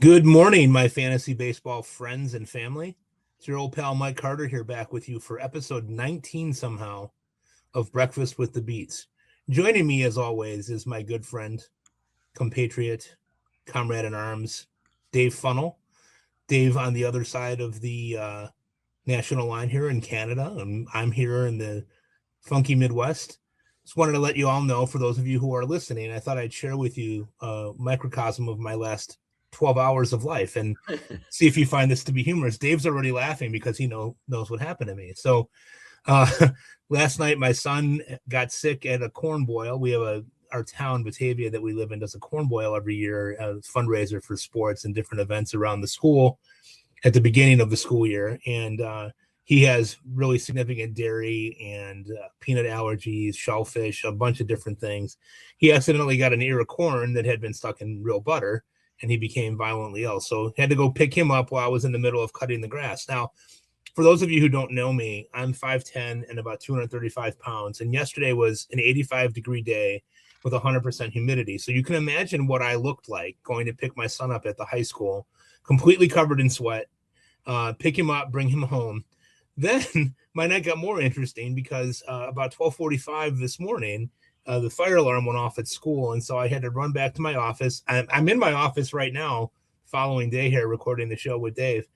Good morning, my fantasy baseball friends and family. It's your old pal Mike Carter here back with you for episode 19 somehow of Breakfast with the Beats. Joining me as always is my good friend, compatriot, comrade in arms, Dave Funnel. Dave on the other side of the national line here in Canada, and I'm here in the funky Midwest. Just wanted to let you all know, for those of you who are listening, I thought I'd share with you a microcosm of my last 12 hours of life and see if you find this to be humorous. Dave's already laughing because he knows what happened to me. So last night, my son got sick at a corn boil. We have our town, Batavia, that we live in, does a corn boil every year, a fundraiser for sports and different events around the school at the beginning of the school year. And he has really significant dairy and peanut allergies, shellfish, a bunch of different things. He accidentally got an ear of corn that had been stuck in real butter, and he became violently ill. So had to go pick him up while I was in the middle of cutting the grass. Now, for those of you who don't know me, I'm 5'10" and about 235 pounds. And yesterday was an 85-degree day with 100% humidity. So you can imagine what I looked like going to pick my son up at the high school, completely covered in sweat, pick him up, bring him home. Then my night got more interesting because about 12:45 this morning, the fire alarm went off at school, and so I had to run back to my office. I'm in my office right now, following day here, recording the show with Dave.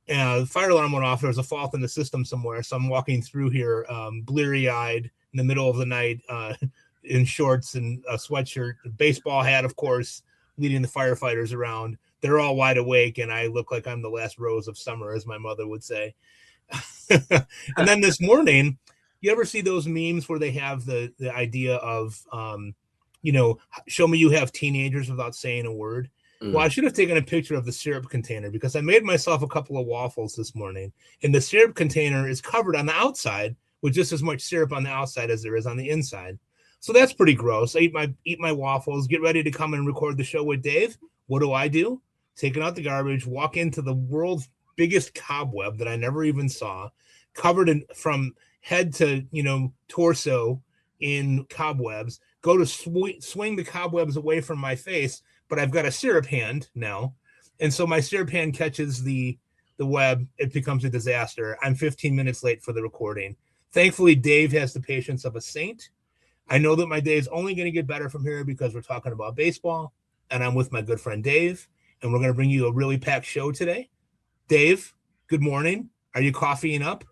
The fire alarm went off. There was a fault in the system somewhere, so I'm walking through here, bleary-eyed in the middle of the night, in shorts and a sweatshirt, a baseball hat, of course, leading the firefighters around. They're all wide awake, and I look like I'm the last rose of summer, as my mother would say. And then this morning, you ever see those memes where they have the idea of, show me you have teenagers without saying a word? Well, I should have taken a picture of the syrup container because I made myself a couple of waffles this morning, and the syrup container is covered on the outside with just as much syrup on the outside as there is on the inside. So that's pretty gross. I eat my waffles, get ready to come and record the show with Dave. What do? Taking out the garbage, walk into the world's biggest cobweb that I never even saw, covered from head to torso in cobwebs. Go to swing the cobwebs away from my face, but I've got a syrup hand now, and so my syrup hand catches the web. It becomes a disaster. I'm 15 minutes late for the recording. Thankfully, Dave has the patience of a saint. I know that my day is only going to get better from here because we're talking about baseball, and I'm with my good friend Dave, and we're going to bring you a really packed show today. Dave, good morning. Are you coffeeing up?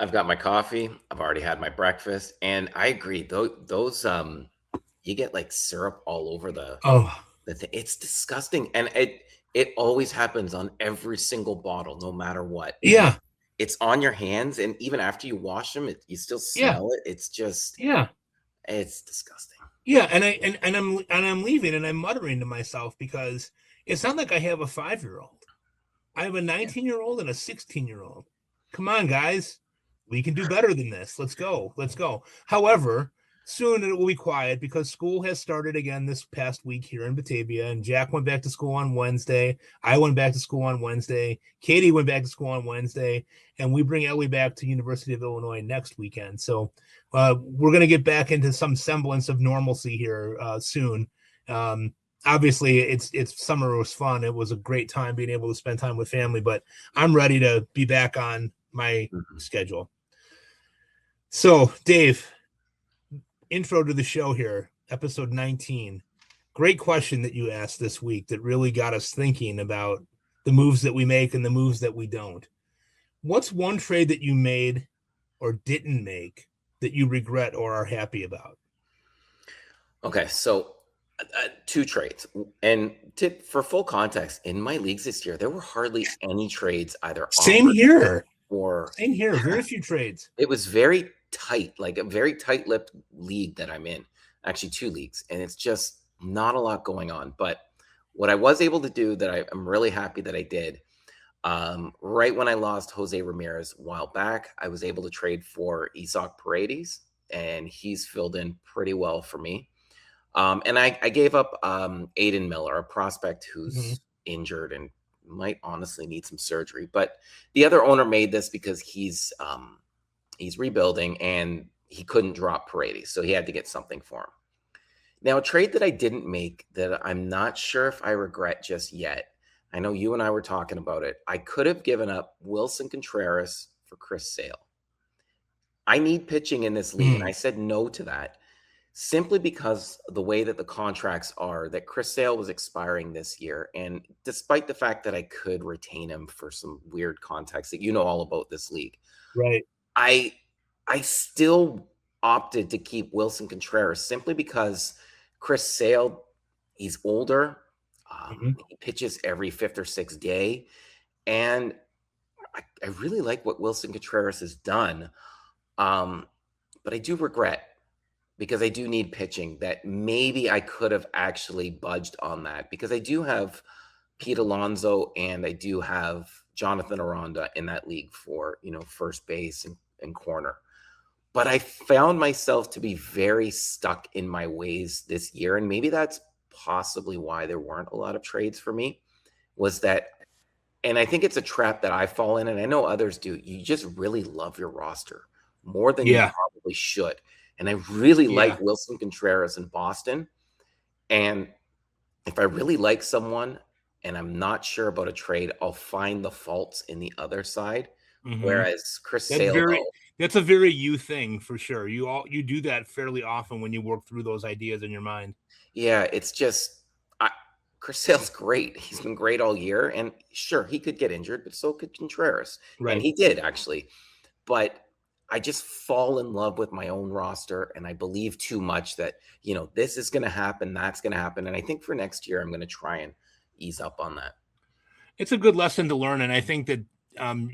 I've got my coffee. I've already had my breakfast, and I agree. Those you get like syrup all over the thing. It's disgusting, and it always happens on every single bottle, no matter what. Yeah, it's on your hands, and even after you wash them, you still smell it. It's just it's disgusting. Yeah, and I'm leaving, and I'm muttering to myself because it's not like I have a 5-year-old. I have a 19-year-old and a 16-year-old. Come on, guys. We can do better than this. Let's go. However, soon it will be quiet because school has started again this past week here in Batavia, and Jack went back to school on Wednesday. I went back to school on Wednesday. Katie went back to school on Wednesday, and we bring Ellie back to University of Illinois next weekend. So we're going to get back into some semblance of normalcy here soon. Obviously, it's summer was fun. It was a great time being able to spend time with family, but I'm ready to be back on my schedule. So, Dave, intro to the show here, episode 19. Great question that you asked this week that really got us thinking about the moves that we make and the moves that we don't. What's one trade that you made or didn't make that you regret or are happy about? Okay, so two trades. And for full context, in my leagues this year, there were hardly any trades either. Same here. Same here. Very few trades. It was very tight, like a very tight-lipped league that I'm in. Actually, two leagues, and it's just not a lot going on. But what I was able to do that I'm really happy that I did, right when I lost Jose Ramirez a while back, I was able to trade for Isaac Paredes, and he's filled in pretty well for me. And I gave up Aiden Miller, a prospect who's injured and might honestly need some surgery. But the other owner made this because he's rebuilding and he couldn't drop Paredes, so he had to get something for him. Now, a trade that I didn't make that I'm not sure if I regret just yet. I know you and I were talking about it. I could have given up Wilson Contreras for Chris Sale. I need pitching in this league, and I said no to that simply because the way that the contracts are, that Chris Sale was expiring this year. And despite the fact that I could retain him for some weird context that you know all about this league, Right. I I still opted to keep Wilson Contreras simply because Chris Sale, he's older. Mhm. He pitches every fifth or sixth day. And I really like what Wilson Contreras has done. Um, but I do regret because I do need pitching that maybe I could have actually budged on that because I do have Pete Alonso and I do have Jonathan Aranda in that league for, first base and corner. But I found myself to be very stuck in my ways this year. And maybe that's possibly why there weren't a lot of trades for me was that, and I think it's a trap that I fall in, and I know others do. You just really love your roster more than you Yeah. probably should. And I really Yeah. like Wilson Contreras in Boston. And if I really like someone and I'm not sure about a trade, I'll find the faults in the other side. Hmm. Whereas Chris That's Sale, very though, that's a very you thing for sure. You do that fairly often when you work through those ideas in your mind. yeah, it's just I, Chris Sale's great. He's been great all year. And sure, he could get injured, but so could Contreras. And Right. he did actually. But I just fall in love with my own roster and I believe too much that, this is going to happen, that's going to happen. And I think for next year, I'm going to try and ease up on that. It's a good lesson to learn, and I think that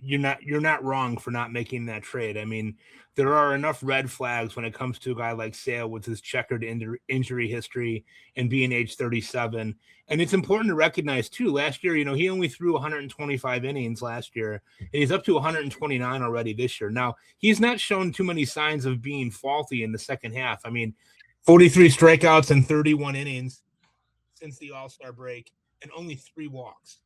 you're not wrong for not making that trade. I mean, there are enough red flags when it comes to a guy like Sale with his checkered injury history and being age 37. And it's important to recognize too. Last year, he only threw 125 innings last year, and he's up to 129 already this year. Now he's not shown too many signs of being faulty in the second half. I mean, 43 strikeouts and 31 innings since the All-Star break, and only 3 walks.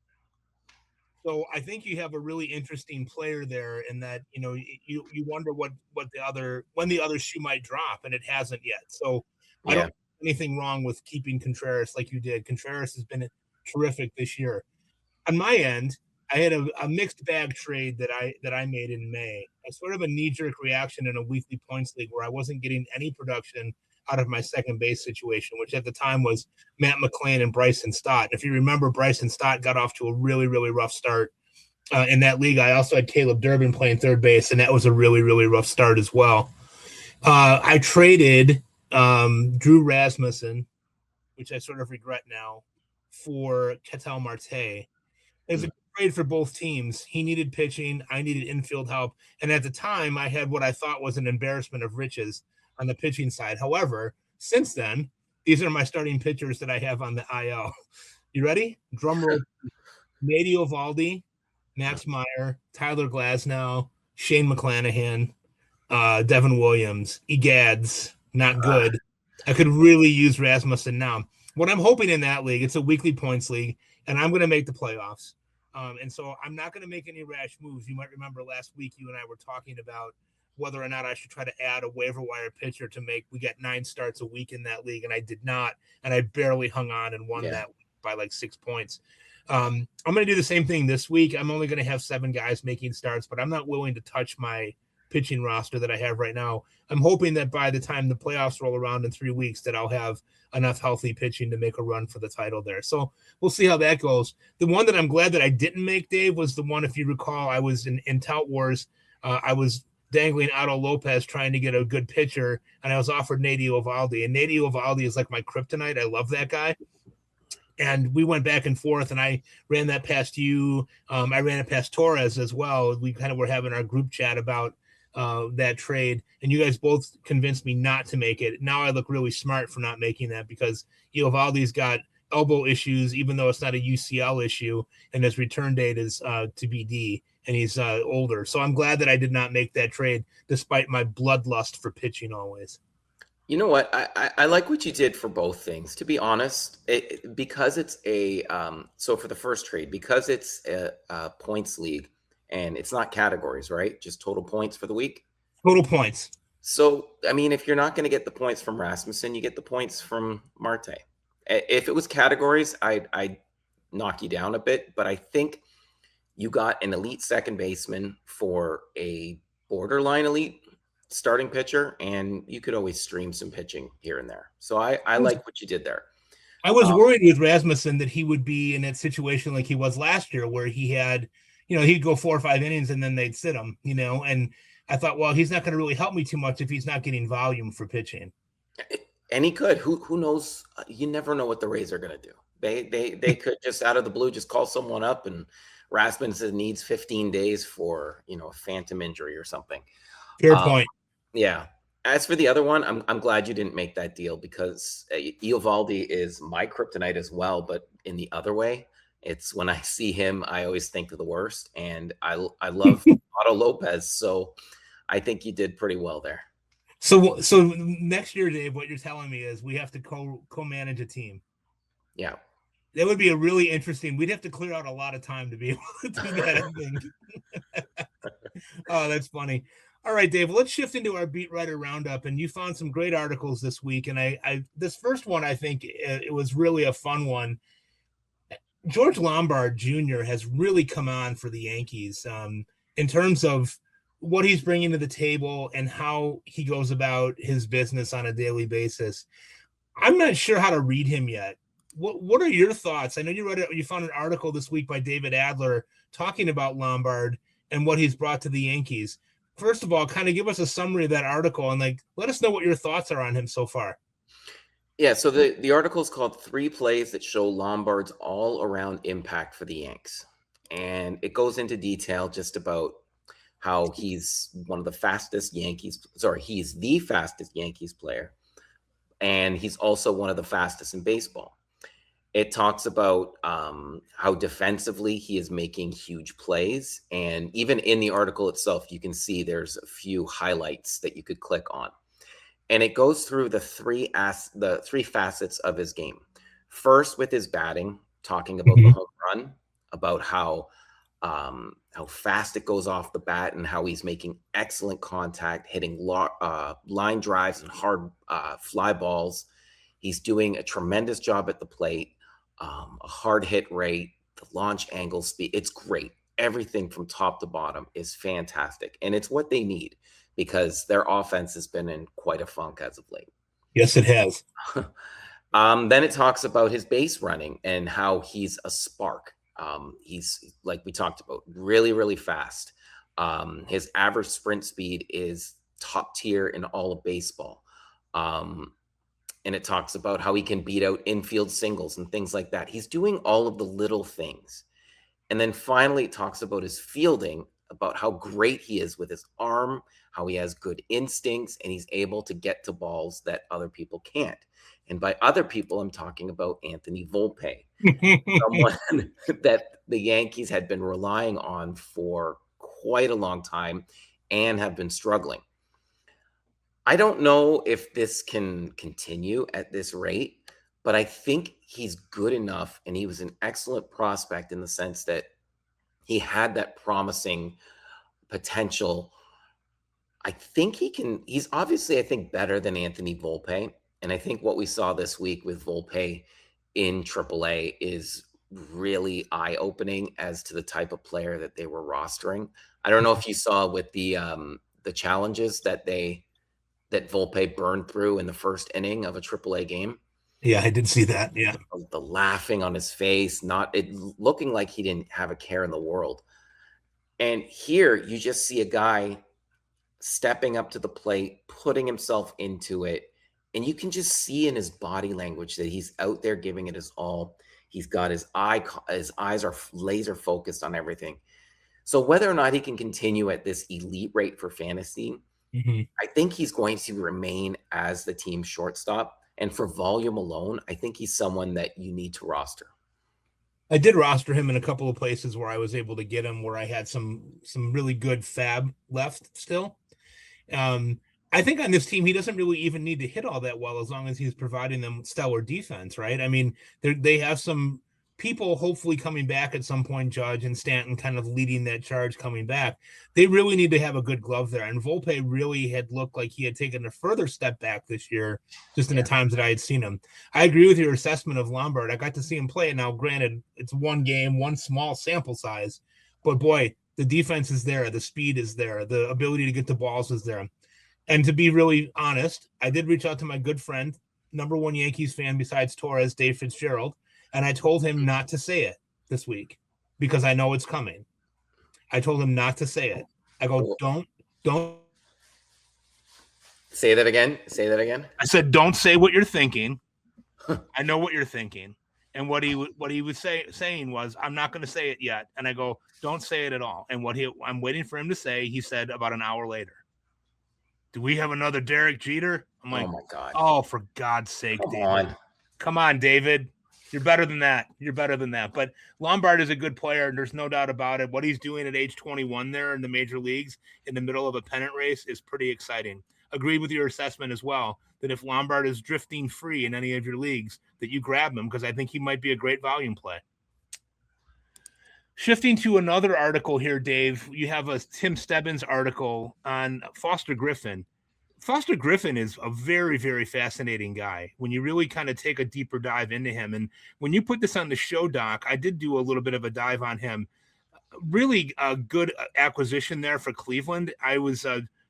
So I think you have a really interesting player there in that, you wonder what the other when the other shoe might drop, and it hasn't yet. So I don't Yeah. think anything wrong with keeping Contreras like you did. Contreras has been terrific this year. On my end, I had a mixed bag trade that I made in May. A sort of a knee jerk reaction in a weekly points league where I wasn't getting any production out of my second base situation, which at the time was Matt McClain and Bryson Stott. If you remember, Bryson Stott got off to a really, really rough start in that league. I also had Caleb Durbin playing third base, and that was a really, really rough start as well. I traded Drew Rasmussen, which I sort of regret now, for Ketel Marte. It was a Mm. good trade for both teams. He needed pitching. I needed infield help. And at the time, I had what I thought was an embarrassment of riches on the pitching side. However, since then, these are my starting pitchers that I have on the IL. You ready? Drum roll. Nady Ovaldi, Max Meyer, Tyler Glasnow, Shane McClanahan, Devin Williams, Egads, not Ah, good. I could really use Rasmussen now. What I'm hoping in that league, it's a weekly points league, and I'm going to make the playoffs. And so I'm not going to make any rash moves. You might remember last week you and I were talking about whether or not I should try to add a waiver wire pitcher to make. We get 9 starts a week in that league, and I did not, and I barely hung on and won yeah. that week by like 6 points. I'm going to do the same thing this week. I'm only going to have 7 guys making starts, but I'm not willing to touch my pitching roster that I have right now. I'm hoping that by the time the playoffs roll around in 3 weeks, that I'll have enough healthy pitching to make a run for the title there. So we'll see how that goes. The one that I'm glad that I didn't make, Dave, was the one, if you recall, I was in Tout Wars. I was dangling Otto Lopez trying to get a good pitcher, and I was offered Nady Ovaldi. And Nady Ovaldi is like my kryptonite. I love that guy. And we went back and forth, and I ran that past you. I ran it past Torres as well. We kind of were having our group chat about that trade, and you guys both convinced me not to make it. Now I look really smart for not making that because Eovaldi's got elbow issues, even though it's not a UCL issue, and his return date is TBD, and he's older. So I'm glad that I did not make that trade, despite my bloodlust for pitching always. You know what? I like what you did for both things. To be honest, because it's so for the first trade, because it's a points league and it's not categories, right? Just total points for the week. Total points. So, I mean, if you're not going to get the points from Rasmussen, you get the points from Marte. If it was categories, I'd knock you down a bit, but I think you got an elite second baseman for a borderline elite starting pitcher, and you could always stream some pitching here and there. So I like what you did there. I was Um, worried with Rasmussen that he would be in that situation like he was last year, where he had, he'd go 4 or 5 innings and then they'd sit him, and I thought, well, he's not going to really help me too much if he's not getting volume for pitching. and he could. Who knows? You never know what the Rays are going to do. They could just out of the blue just call someone up, and Rasmussen needs 15 days for a phantom injury or something. Fair Um, point. yeah. As for the other one, I'm glad you didn't make that deal because Eovaldi is my kryptonite as well, but in the other way, it's when I see him, I always think of the worst, and I love Otto Lopez, so I think you did pretty well there. So next year, Dave, what you're telling me is we have to co-manage a team. Yeah. That would be a really interesting. We'd have to clear out a lot of time to be able to do that, I think. Oh, that's funny. All right, Dave, let's shift into our beat writer roundup. And you found some great articles this week. And I this first one, I think it was really a fun one. George Lombard Jr. has really come on for the Yankees in terms of what he's bringing to the table and how he goes about his business on a daily basis. I'm not sure how to read him yet. What are your thoughts? I know you found an article this week by David Adler talking about Lombard and what he's brought to the Yankees. First of all, kind of give us a summary of that article and let us know what your thoughts are on him so far. Yeah, so the article is called Three Plays That Show Lombard's All-Around Impact for the Yanks. And it goes into detail just about how he's one of the fastest he's the fastest Yankees player. And he's also one of the fastest in baseball. It talks about how defensively he is making huge plays. And even in the article itself, you can see there's a few highlights that you could click on. And it goes through the three facets of his game. First, with his batting, talking about the home run, about how fast it goes off the bat and how he's making excellent contact, hitting line drives and hard fly balls. He's doing a tremendous job at the plate, a hard hit rate, the launch angle speed. It's great. Everything from top to bottom is fantastic. And it's what they need because their offense has been in quite a funk as of late. Yes, it has. Then it talks about his base running and how he's a spark. He's, like we talked about, really, really fast. His average sprint speed is top tier in all of baseball. And it talks about how he can beat out infield singles and things like that. He's doing all of the little things. And then finally, it talks about his fielding, about how great he is with his arm, how he has good instincts, and he's able to get to balls that other people can't. And by other people, I'm talking about Anthony Volpe, someone that the Yankees had been relying on for quite a long time and have been struggling. I don't know if this can continue at this rate, but I think he's good enough, and he was an excellent prospect in the sense that he had that promising potential. I think he's obviously, I think, better than Anthony Volpe. And I think what we saw this week with Volpe in AAA is really eye-opening as to the type of player that they were rostering. I don't know if you saw with the challenges that Volpe burned through in the first inning of a AAA game. Yeah, I did see that. Yeah. The laughing on his face, looking like he didn't have a care in the world. And here you just see a guy stepping up to the plate, putting himself into it. And you can just see in his body language that he's out there giving it his all. He's got his eyes are laser focused on everything. So whether or not he can continue at this elite rate for fantasy, I think he's going to remain as the team's shortstop. And for volume alone, I think he's someone that you need to roster. I did roster him in a couple of places where I was able to get him, where I had some really good fab left still. I think on this team, he doesn't really even need to hit all that well as long as he's providing them stellar defense, right? I mean, they have some people hopefully coming back at some point, Judge and Stanton kind of leading that charge coming back, they really need to have a good glove there. And Volpe really had looked like he had taken a further step back this year, just in the times that I had seen him. I agree with your assessment of Lombard. I got to see him play. Now, granted, it's one game, one small sample size, but boy, the defense is there. The speed is there. The ability to get the balls is there. And to be really honest, I did reach out to my good friend, number one Yankees fan besides Torres, Dave Fitzgerald, and I told him not to say it this week because I know it's coming. I told him not to say it. I go, don't. Say that again. Say that again. I said, don't say what you're thinking. I know what you're thinking. And what he was saying was, I'm not going to say it yet. And I go, don't say it at all. And I'm waiting for him to say, he said about an hour later, do we have another Derek Jeter? I'm like, oh my God. Oh, for God's sake, David. Come on, David. You're better than that. You're better than that. But Lombard is a good player, and there's no doubt about it. What he's doing at age 21 there in the major leagues in the middle of a pennant race is pretty exciting. Agree with your assessment as well, that if Lombard is drifting free in any of your leagues, that you grab him because I think he might be a great volume play. Shifting to another article here, Dave, you have a Tim Stebbins article on Foster Griffin. Foster Griffin is a very, very fascinating guy when you really kind of take a deeper dive into him. And when you put this on the show, Doc, I did do a little bit of a dive on him. Really a good acquisition there for Cleveland. I was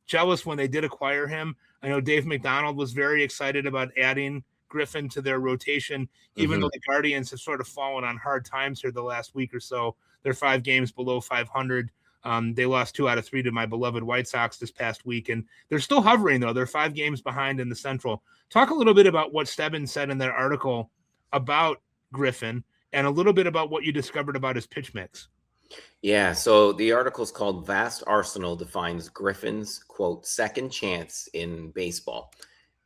jealous when they did acquire him. I know Dave McDonald was very excited about adding Griffin to their rotation, even though the Guardians have sort of fallen on hard times here the last week or so. They're 5 games below 500. They lost 2 out of 3 to my beloved White Sox this past week, and they're still hovering, though. They're 5 games behind in the Central. Talk a little bit about what Stebbins said in that article about Griffin and a little bit about what you discovered about his pitch mix. Yeah, so the article is called Vast Arsenal Defines Griffin's, quote, second chance in baseball.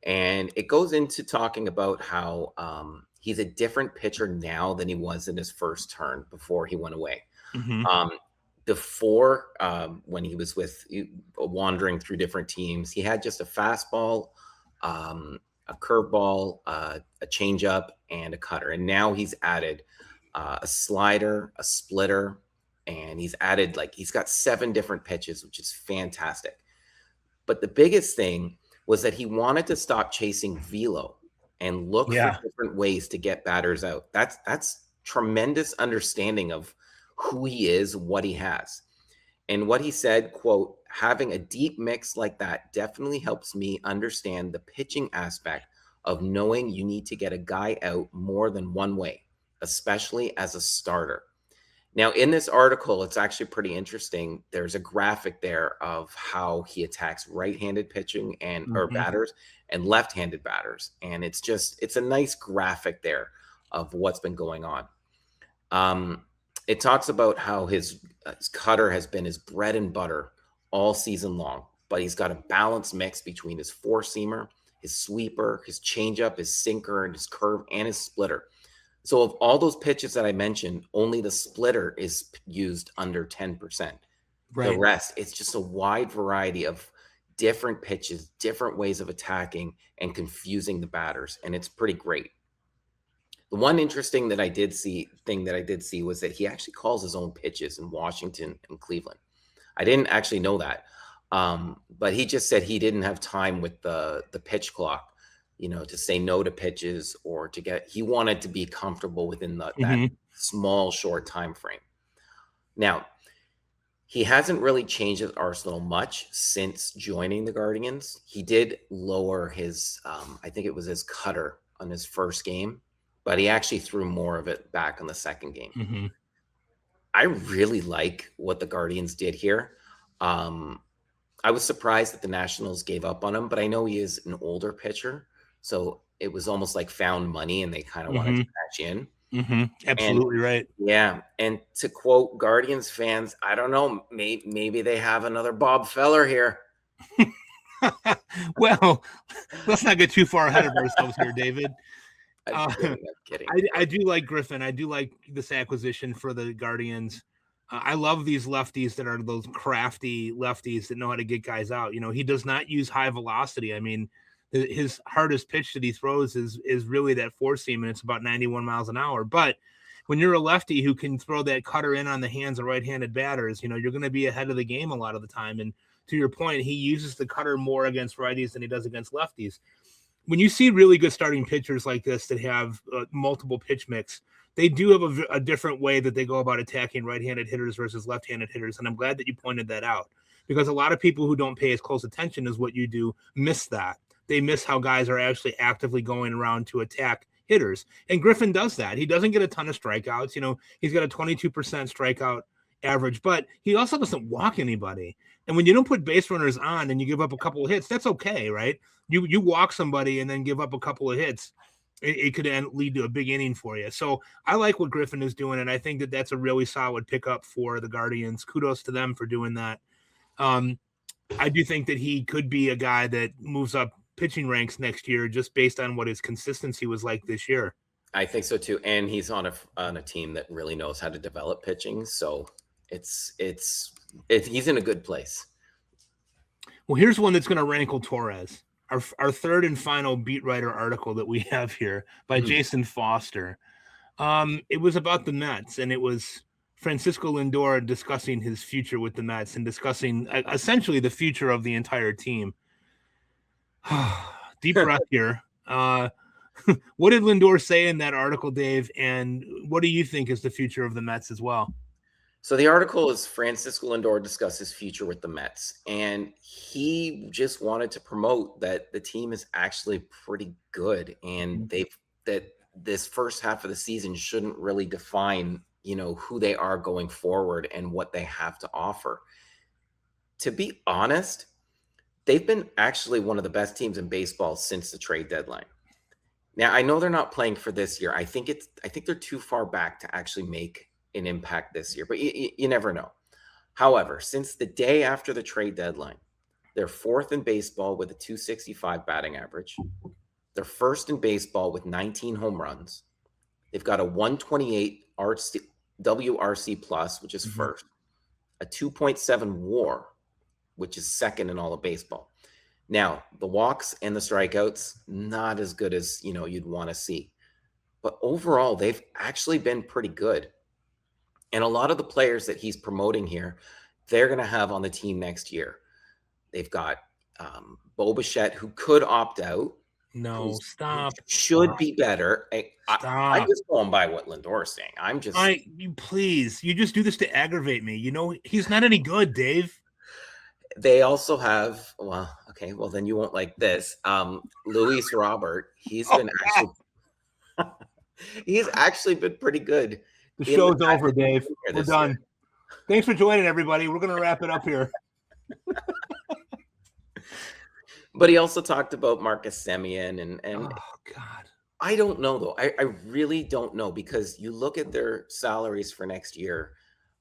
And it goes into talking about how he's a different pitcher now than he was in his first turn before he went away. Before, when he was wandering through different teams, he had just a fastball, a curveball, a changeup, and a cutter. And now he's added a slider, a splitter, and he's got 7 different pitches, which is fantastic. But the biggest thing was that he wanted to stop chasing velo and look for different ways to get batters out. That's tremendous understanding of who he is, what he has. And what he said, quote, having a deep mix like that definitely helps me understand the pitching aspect of knowing you need to get a guy out more than one way, especially as a starter. Now, in this article, it's actually pretty interesting. There's a graphic there of how he attacks right-handed pitching or batters and left-handed batters. And it's a nice graphic there of what's been going on. It talks about how his cutter has been his bread and butter all season long, but he's got a balanced mix between his four-seamer, his sweeper, his changeup, his sinker, and his curve, and his splitter. So of all those pitches that I mentioned, only the splitter is used under 10%. Right. The rest, it's just a wide variety of different pitches, different ways of attacking and confusing the batters, and it's pretty great. The one interesting thing that I did see was that he actually calls his own pitches in Washington and Cleveland. I didn't actually know that, but he just said he didn't have time with the pitch clock, to say no to pitches or he wanted to be comfortable within that small, short time frame. Now, he hasn't really changed his arsenal much since joining the Guardians. He did lower his, I think it was his cutter on his first game, but he actually threw more of it back on the second game. I really like what the Guardians did here. I was surprised that the Nationals gave up on him, but I know he is an older pitcher. So it was almost like found money and they kind of wanted to patch in. Absolutely right. Yeah. And to quote Guardians fans, I don't know, maybe they have another Bob Feller here. Well, let's not get too far ahead of ourselves here, David. I'm kidding. I do like Griffin. I do like this acquisition for the Guardians. I love these lefties that are those crafty lefties that know how to get guys out. He does not use high velocity. I mean, his hardest pitch that he throws is really that four seam, and it's about 91 miles an hour. But when you're a lefty who can throw that cutter in on the hands of right-handed batters, you're going to be ahead of the game a lot of the time. And to your point, he uses the cutter more against righties than he does against lefties. When you see really good starting pitchers like this that have multiple pitch mix, they do have a different way that they go about attacking right-handed hitters versus left-handed hitters. And I'm glad that you pointed that out, because a lot of people who don't pay as close attention as what you do miss that. They miss how guys are actually actively going around to attack hitters. And Griffin does that. He doesn't get a ton of strikeouts. He's got a 22% strikeout average, but he also doesn't walk anybody. And when you don't put base runners on and you give up a couple of hits, that's okay, right? You walk somebody and then give up a couple of hits. It could lead to a big inning for you. So I like what Griffin is doing, and I think that that's a really solid pickup for the Guardians. Kudos to them for doing that. I do think that he could be a guy that moves up pitching ranks next year just based on what his consistency was like this year. I think so too. And he's on a team that really knows how to develop pitching. So he's in a good place. Well, here's one that's going to rankle Torres. Our third and final beat writer article that we have here by Jason Foster. It was about the Mets, and it was Francisco Lindor discussing his future with the Mets and discussing essentially the future of the entire team. Deep breath here. What did Lindor say in that article, Dave? And what do you think is the future of the Mets as well? So the article is Francisco Lindor discusses future with the Mets, and he just wanted to promote that the team is actually pretty good, and that this first half of the season shouldn't really define, who they are going forward and what they have to offer. To be honest, they've been actually one of the best teams in baseball since the trade deadline. Now, I know they're not playing for this year. I think they're too far back to actually make an impact this year, but you never know. However, since the day after the trade deadline, they're fourth in baseball with a 265 batting average. They're first in baseball with 19 home runs. They've got a 128 WRC plus, which is first, a 2.7 WAR, which is second in all of baseball. Now, the walks and the strikeouts, not as good as you'd want to see, but overall, they've actually been pretty good. And a lot of the players that he's promoting here, they're going to have on the team next year. They've got Bo Bichette, who could opt out. No, stop. Should be better. Stop. I'm just going by what Lindor is saying. You just do this to aggravate me. He's not any good, Dave. They also have, then you won't like this. Luis Robert, he's actually been pretty good. The show's over, Dave. We're done. Thanks for joining, everybody. We're going to wrap it up here. But he also talked about Marcus Semien and oh God, I don't know though. I really don't know, because you look at their salaries for next year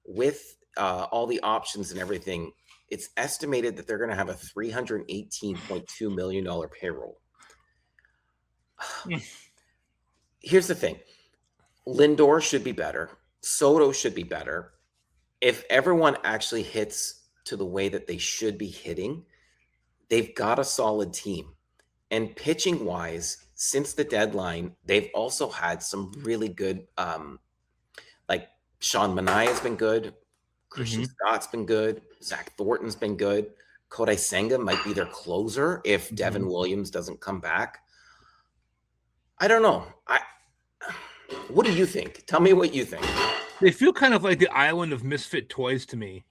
with all the options and everything. It's estimated that they're going to have a $318.2 million payroll. Here's the thing. Lindor should be better. Soto should be better. If everyone actually hits to the way that they should be hitting, they've got a solid team. And pitching wise, since the deadline, they've also had some really good, like Sean Manaea has been good. Christian Scott's been good. Zach Thornton's been good. Kodai Senga might be their closer if Devin Williams doesn't come back. I don't know. What do you think? Tell me what you think. They feel kind of like the island of misfit toys to me,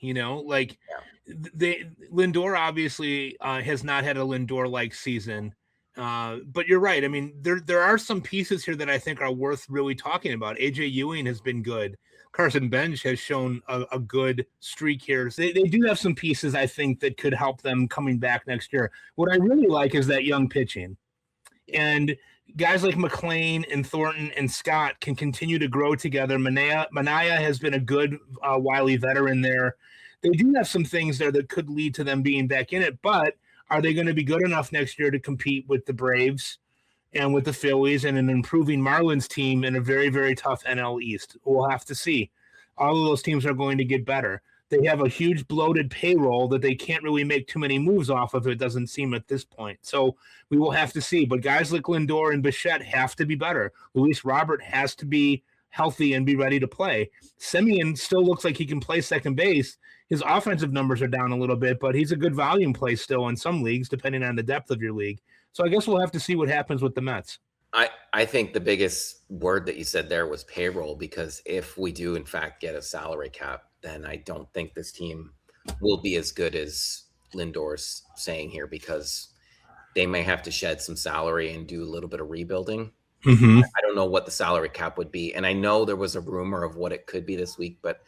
Lindor obviously has not had a Lindor-like season. But you're right. I mean, there are some pieces here that I think are worth really talking about. AJ Ewing has been good. Carson Bench has shown a good streak here. So they do have some pieces, I think, that could help them coming back next year. What I really like is that young pitching. And guys like McLean and Thornton and Scott can continue to grow together. Manaea has been a good wily veteran there. They do have some things there that could lead to them being back in it, but are they going to be good enough next year to compete with the Braves and with the Phillies and an improving Marlins team in a very, very tough NL East? We'll have to see. All of those teams are going to get better. They have a huge bloated payroll that they can't really make too many moves off of, it doesn't seem at this point. So we will have to see. But guys like Lindor and Bichette have to be better. Luis Robert has to be healthy and be ready to play. Semien still looks like he can play second base. His offensive numbers are down a little bit, but he's a good volume play still in some leagues, depending on the depth of your league. So I guess we'll have to see what happens with the Mets. I think the biggest word that you said there was payroll, because if we do in fact get a salary cap, then I don't think this team will be as good as Lindor's saying here, because they may have to shed some salary and do a little bit of rebuilding. Mm-hmm. I don't know what the salary cap would be. And I know there was a rumor of what it could be this week, but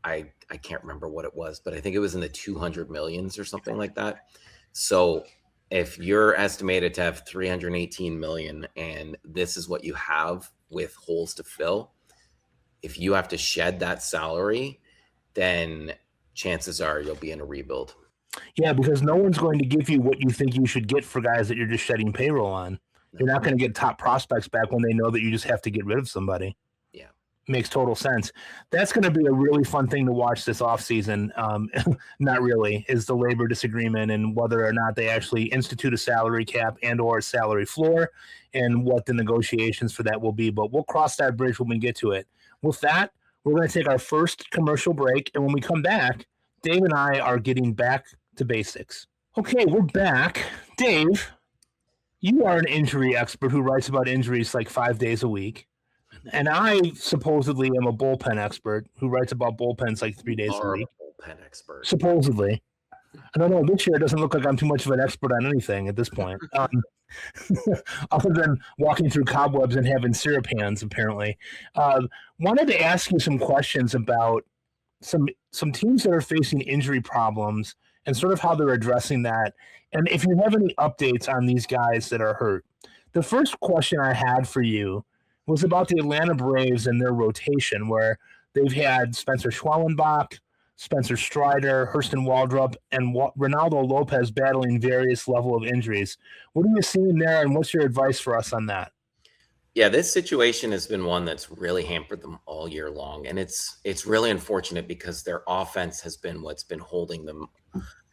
I can't remember what it was, but I think it was in the 200 millions or something like that. So if you're estimated to have 318 million and this is what you have with holes to fill, if you have to shed that salary, then chances are you'll be in a rebuild. Yeah, because no one's going to give you what you think you should get for guys that you're just shedding payroll on. You're not going to get top prospects back when they know that you just have to get rid of somebody. Yeah. Makes total sense. That's going to be a really fun thing to watch this offseason. Not really, is the labor disagreement and whether or not they actually institute a salary cap and or a salary floor and what the negotiations for that will be. But we'll cross that bridge when we get to it. With that, we're going to take our first commercial break. And when we come back, Dave and I are getting back to basics. Okay, we're back. Dave, you are an injury expert who writes about injuries like 5 days a week. And I supposedly am a bullpen expert who writes about bullpens like 3 days a week. Bullpen expert. Supposedly. I don't know. This year it doesn't look like I'm too much of an expert on anything at this point. Other than walking through cobwebs and having syrup hands, apparently. Wanted to ask you some questions about some teams that are facing injury problems and sort of how they're addressing that. And if you have any updates on these guys that are hurt. The first question I had for you was about the Atlanta Braves and their rotation, where they've had Spencer Schwellenbach, Spencer Strider, Hurston Waldrop, and Ronaldo Lopez battling various level of injuries. What are you seeing there, and what's your advice for us on that? Yeah, this situation has been one that's really hampered them all year long, and it's really unfortunate because their offense has been what's been holding them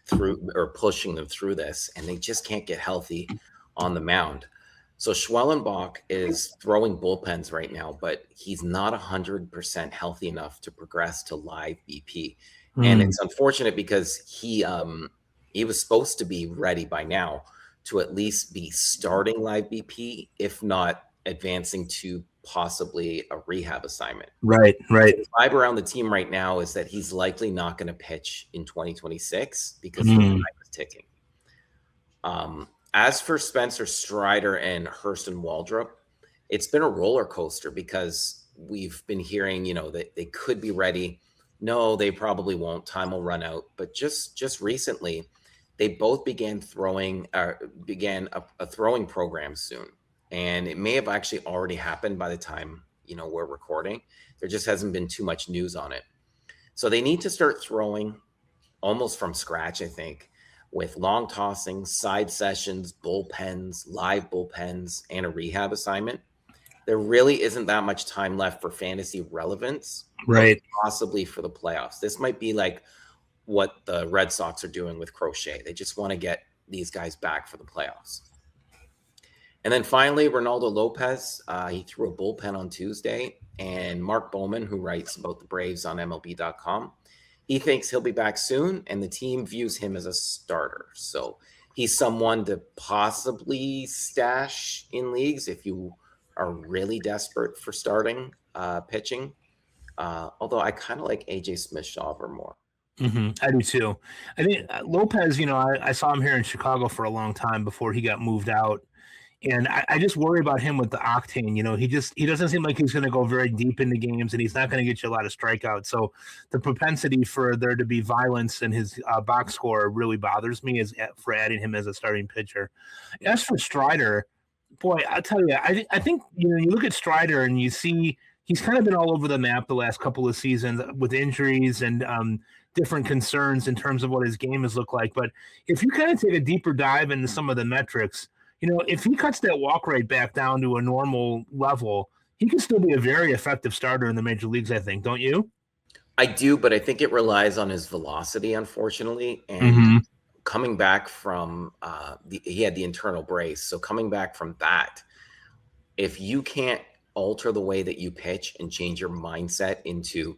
through or pushing them through this, and they just can't get healthy on the mound. So Schwellenbach is throwing bullpens right now, but he's not 100% healthy enough to progress to live BP. And it's unfortunate because he was supposed to be ready by now to at least be starting live BP, if not advancing to possibly a rehab assignment. Right. So the vibe around the team right now is that he's likely not going to pitch in 2026 because the time is ticking. As for Spencer Strider and Hurston Waldrop, it's been a roller coaster because we've been hearing, that they could be ready. No, they probably won't. Time will run out. But just recently, they both began a throwing program soon. And it may have actually already happened by the time, we're recording. There just hasn't been too much news on it. So they need to start throwing almost from scratch, I think, with long tossing, side sessions, bullpens, live bullpens, and a rehab assignment. There really isn't that much time left for fantasy relevance, right? Possibly for the playoffs. This might be like what the Red Sox are doing with Crochet. They just want to get these guys back for the playoffs. And then finally, Ronaldo Lopez, he threw a bullpen on Tuesday, and Mark Bowman, who writes about the Braves on MLB.com, he thinks he'll be back soon, and the team views him as a starter. So he's someone to possibly stash in leagues if you are really desperate for starting pitching. Although I kind of like AJ Smith-Shawver more. I do too. I think Lopez, I saw him here in Chicago for a long time before he got moved out. And I just worry about him with the octane. He doesn't seem like he's going to go very deep into games, and he's not going to get you a lot of strikeouts. So the propensity for there to be violence in his box score really bothers me for adding him as a starting pitcher. As for Strider, boy, I'll tell you, I think you look at Strider and you see he's kind of been all over the map the last couple of seasons with injuries and different concerns in terms of what his game has looked like. But if you kind of take a deeper dive into some of the metrics, if he cuts that walk rate back down to a normal level, he can still be a very effective starter in the major leagues, I think. Don't you? I do, but I think it relies on his velocity, unfortunately. And coming back from he had the internal brace. So coming back from that, if you can't alter the way that you pitch and change your mindset into,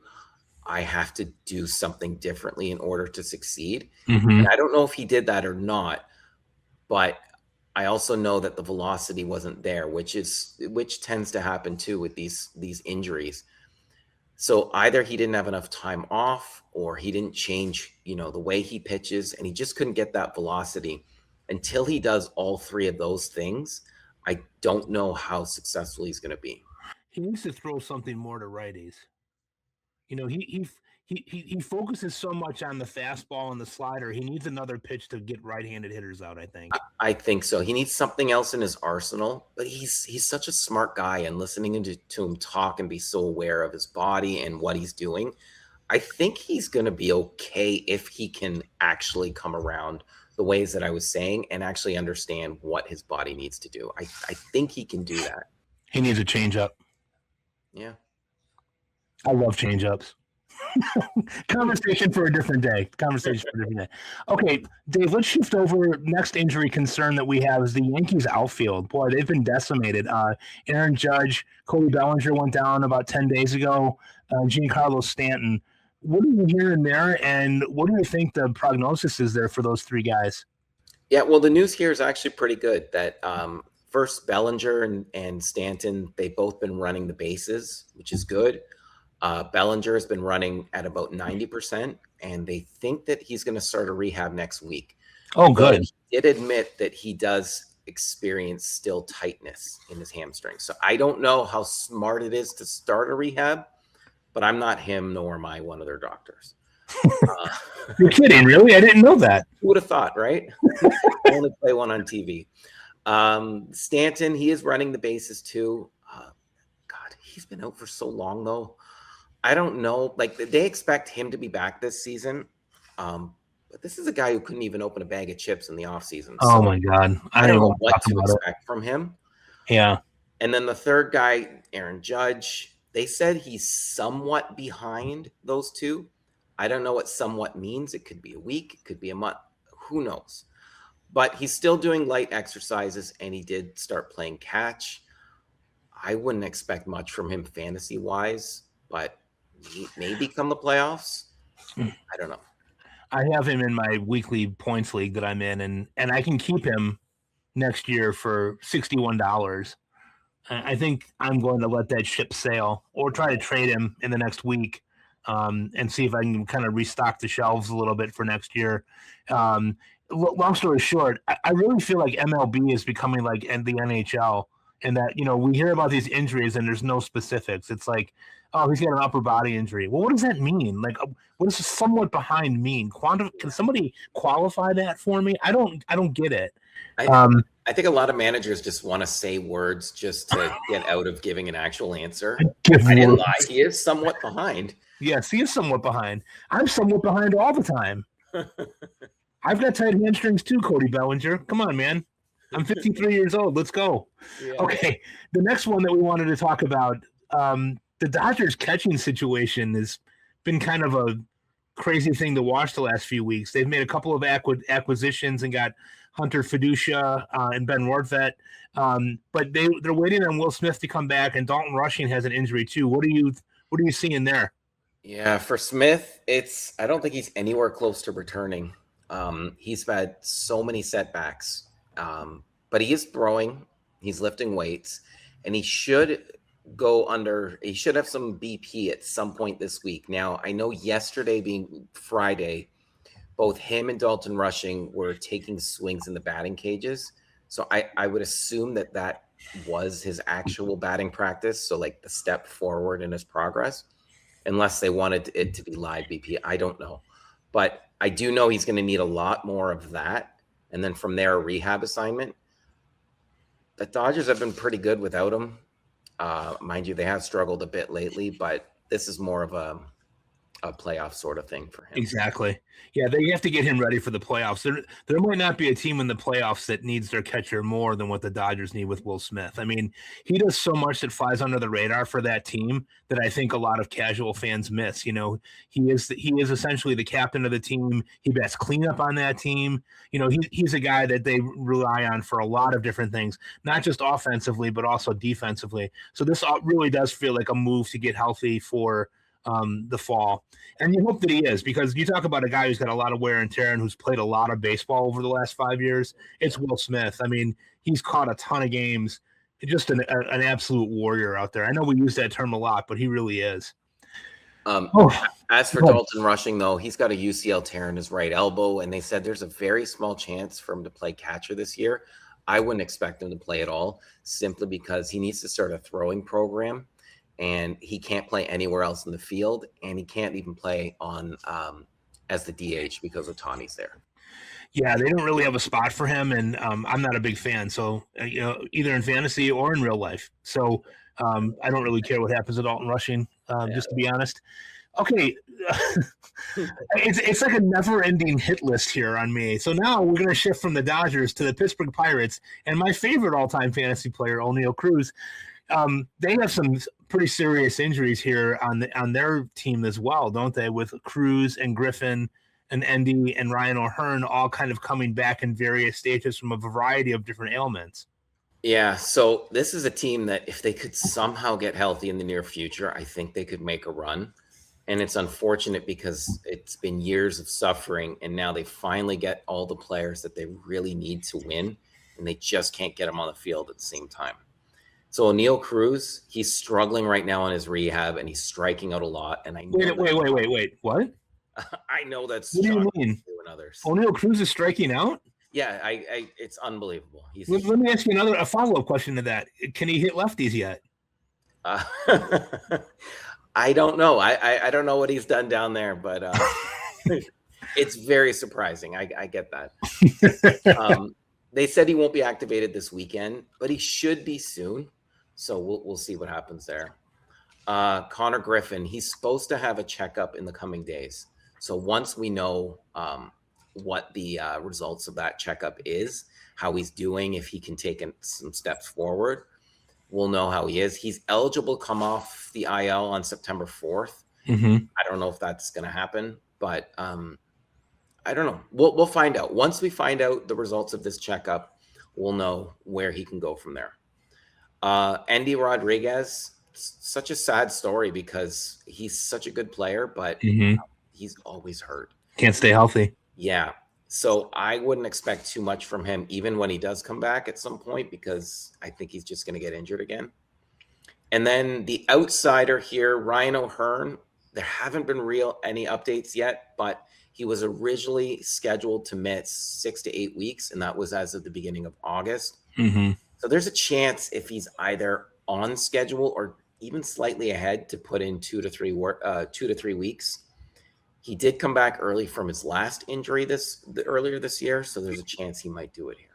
I have to do something differently in order to succeed. And I don't know if he did that or not, but I also know that the velocity wasn't there, which tends to happen too with these injuries. So either he didn't have enough time off, or he didn't change, the way he pitches, and he just couldn't get that velocity. Until he does all three of those things, I don't know how successful he's going to be. He needs to throw something more to righties. He focuses so much on the fastball and the slider. He needs another pitch to get right-handed hitters out, I think. I think so. He needs something else in his arsenal, but he's such a smart guy, and listening to him talk and be so aware of his body and what he's doing, I think he's going to be okay if he can actually come around the ways that I was saying and actually understand what his body needs to do. I think he can do that. He needs a changeup. Yeah. I love changeups. Conversation for a different day. Okay, Dave, let's shift over. Next injury concern that we have is the Yankees outfield. Boy, they've been decimated. Aaron Judge, Cody Bellinger went down about 10 days ago. Giancarlo Stanton. What are you hearing there, and what do you think the prognosis is there for those three guys? Yeah, well, the news here is actually pretty good. That first, Bellinger and Stanton, they've both been running the bases, which is good. Bellinger has been running at about 90%, and they think that he's going to start a rehab next week. Oh, good. But he did admit that he does experience still tightness in his hamstring. So I don't know how smart it is to start a rehab, but I'm not him, nor am I one of their doctors. You're kidding, really? I didn't know that. Who would have thought, right? I only play one on TV. Stanton, he is running the bases too. God, he's been out for so long, though. I don't know. Like, they expect him to be back this season. But this is a guy who couldn't even open a bag of chips in the offseason. Oh, my God. I don't know what to expect from him. Yeah. And then the third guy, Aaron Judge, they said he's somewhat behind those two. I don't know what somewhat means. It could be a week. It could be a month. Who knows? But he's still doing light exercises, and he did start playing catch. I wouldn't expect much from him fantasy-wise, but maybe come the playoffs. I don't know. I have him in my weekly points league that I'm in, and I can keep him next year for $61. I think I'm going to let that ship sail, or try to trade him in the next week, and see if I can kind of restock the shelves a little bit for next year. Long story short, I really feel like MLB is becoming like the NHL, in that, we hear about these injuries and there's no specifics. It's like, oh, he's got an upper body injury. Well, what does that mean? Like, what does somewhat behind mean? Can somebody qualify that for me? I don't get it. I think a lot of managers just want to say words just to get out of giving an actual answer. I didn't lie. He is somewhat behind. Yes, he is somewhat behind. I'm somewhat behind all the time. I've got tight hamstrings too, Cody Bellinger. Come on, man. I'm 53 years old. Let's go. Yeah. Okay, the next one that we wanted to talk about, the Dodgers catching situation has been kind of a crazy thing to watch the last few weeks. They've made a couple of acquisitions and got Hunter Fiducia and Ben Rortvedt, but they're waiting on Will Smith to come back, and Dalton Rushing has an injury too. What are you seeing there? Yeah, for Smith, I don't think he's anywhere close to returning. He's had so many setbacks, but he is throwing, he's lifting weights, and he should have some BP at some point this week. Now, I know yesterday being Friday, both him and Dalton Rushing were taking swings in the batting cages. So I would assume that was his actual batting practice. So like the step forward in his progress, unless they wanted it to be live BP. I don't know. But I do know he's going to need a lot more of that. And then from there, a rehab assignment. The Dodgers have been pretty good without him. Mind you, they have struggled a bit lately, but this is more of a playoff sort of thing for him. Exactly. Yeah, they have to get him ready for the playoffs. There might not be a team in the playoffs that needs their catcher more than what the Dodgers need with Will Smith. I mean, he does so much that flies under the radar for that team that I think a lot of casual fans miss. You know, he is essentially the captain of the team. He bats cleanup on that team. You know, he's a guy that they rely on for a lot of different things, not just offensively, but also defensively. So this really does feel like a move to get healthy for the fall. And you hope that he is, because you talk about a guy who's got a lot of wear and tear and who's played a lot of baseball over the last 5 years. It's Will Smith. I mean, he's caught a ton of games. Just an absolute warrior out there. I know we use that term a lot, but he really is. As for Dalton Rushing, though, he's got a UCL tear in his right elbow, and they said there's a very small chance for him to play catcher this year. I wouldn't expect him to play at all, simply because he needs to start a throwing program. And he can't play anywhere else in the field, and he can't even play on as the DH because Ohtani's there. Yeah, they don't really have a spot for him, and I'm not a big fan. So you know, either in fantasy or in real life. So I don't really care what happens to Dalton Rushing, just to be honest. Okay, it's like a never-ending hit list here on me. So now we're going to shift from the Dodgers to the Pittsburgh Pirates, and my favorite all-time fantasy player, O'Neill Cruz. They have some pretty serious injuries here on their team as well, don't they? With Cruz and Griffin and Endy and Ryan O'Hearn all kind of coming back in various stages from a variety of different ailments. Yeah, so this is a team that if they could somehow get healthy in the near future, I think they could make a run. And it's unfortunate because it's been years of suffering, and now they finally get all the players that they really need to win, and they just can't get them on the field at the same time. So O'Neill Cruz, he's struggling right now in his rehab, and he's striking out a lot. And I know wait, what? I know that's what do you mean? Others. O'Neill Cruz is striking out? Yeah, it's unbelievable. Let me ask you a follow-up question to that. Can he hit lefties yet? I don't know. I don't know what he's done down there, but it's very surprising. I get that. They said he won't be activated this weekend, but he should be soon. So we'll see what happens there. Connor Griffin, he's supposed to have a checkup in the coming days. So once we know what the results of that checkup is, how he's doing, if he can take some steps forward, we'll know how he is. He's eligible to come off the IL on September 4th. Mm-hmm. I don't know if that's going to happen, but I don't know. We'll find out. Once we find out the results of this checkup, we'll know where he can go from there. Endy Rodriguez, such a sad story because he's such a good player, but he's always hurt. Can't stay healthy. Yeah. So I wouldn't expect too much from him, even when he does come back at some point, because I think he's just going to get injured again. And then the outsider here, Ryan O'Hearn, there haven't been any updates yet, but he was originally scheduled to miss 6 to 8 weeks, and that was as of the beginning of August. Mm-hmm. So there's a chance if he's either on schedule or even slightly ahead to put in 2 to 3 weeks. He did come back early from his last injury earlier this year, so there's a chance he might do it here.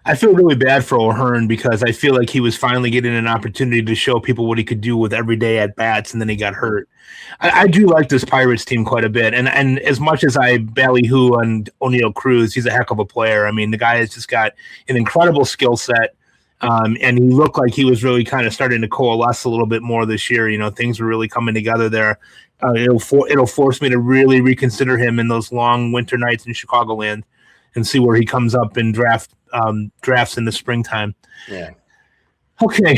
I feel really bad for O'Hearn because I feel like he was finally getting an opportunity to show people what he could do with everyday at bats, and then he got hurt. I do like this Pirates team quite a bit, and as much as I ballyhoo on O'Neill Cruz, he's a heck of a player. I mean, the guy has just got an incredible skill set, and he looked like he was really kind of starting to coalesce a little bit more this year. You know, things were really coming together there. It'll force me to really reconsider him in those long winter nights in Chicagoland and see where he comes up in drafts in the springtime. Yeah. Okay,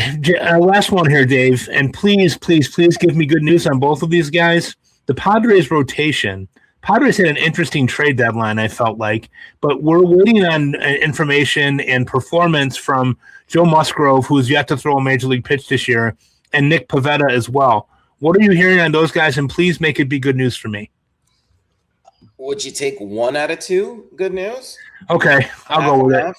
last one here, Dave, and please give me good news on both of these guys. The Padres rotation. Padres had an interesting trade deadline, I felt like, but we're waiting on information and performance from Joe Musgrove, who's yet to throw a major league pitch this year, and Nick Pivetta as well. What are you hearing on those guys? And please make it be good news for me. Would you take 1 out of 2 good news? Okay, I'll go with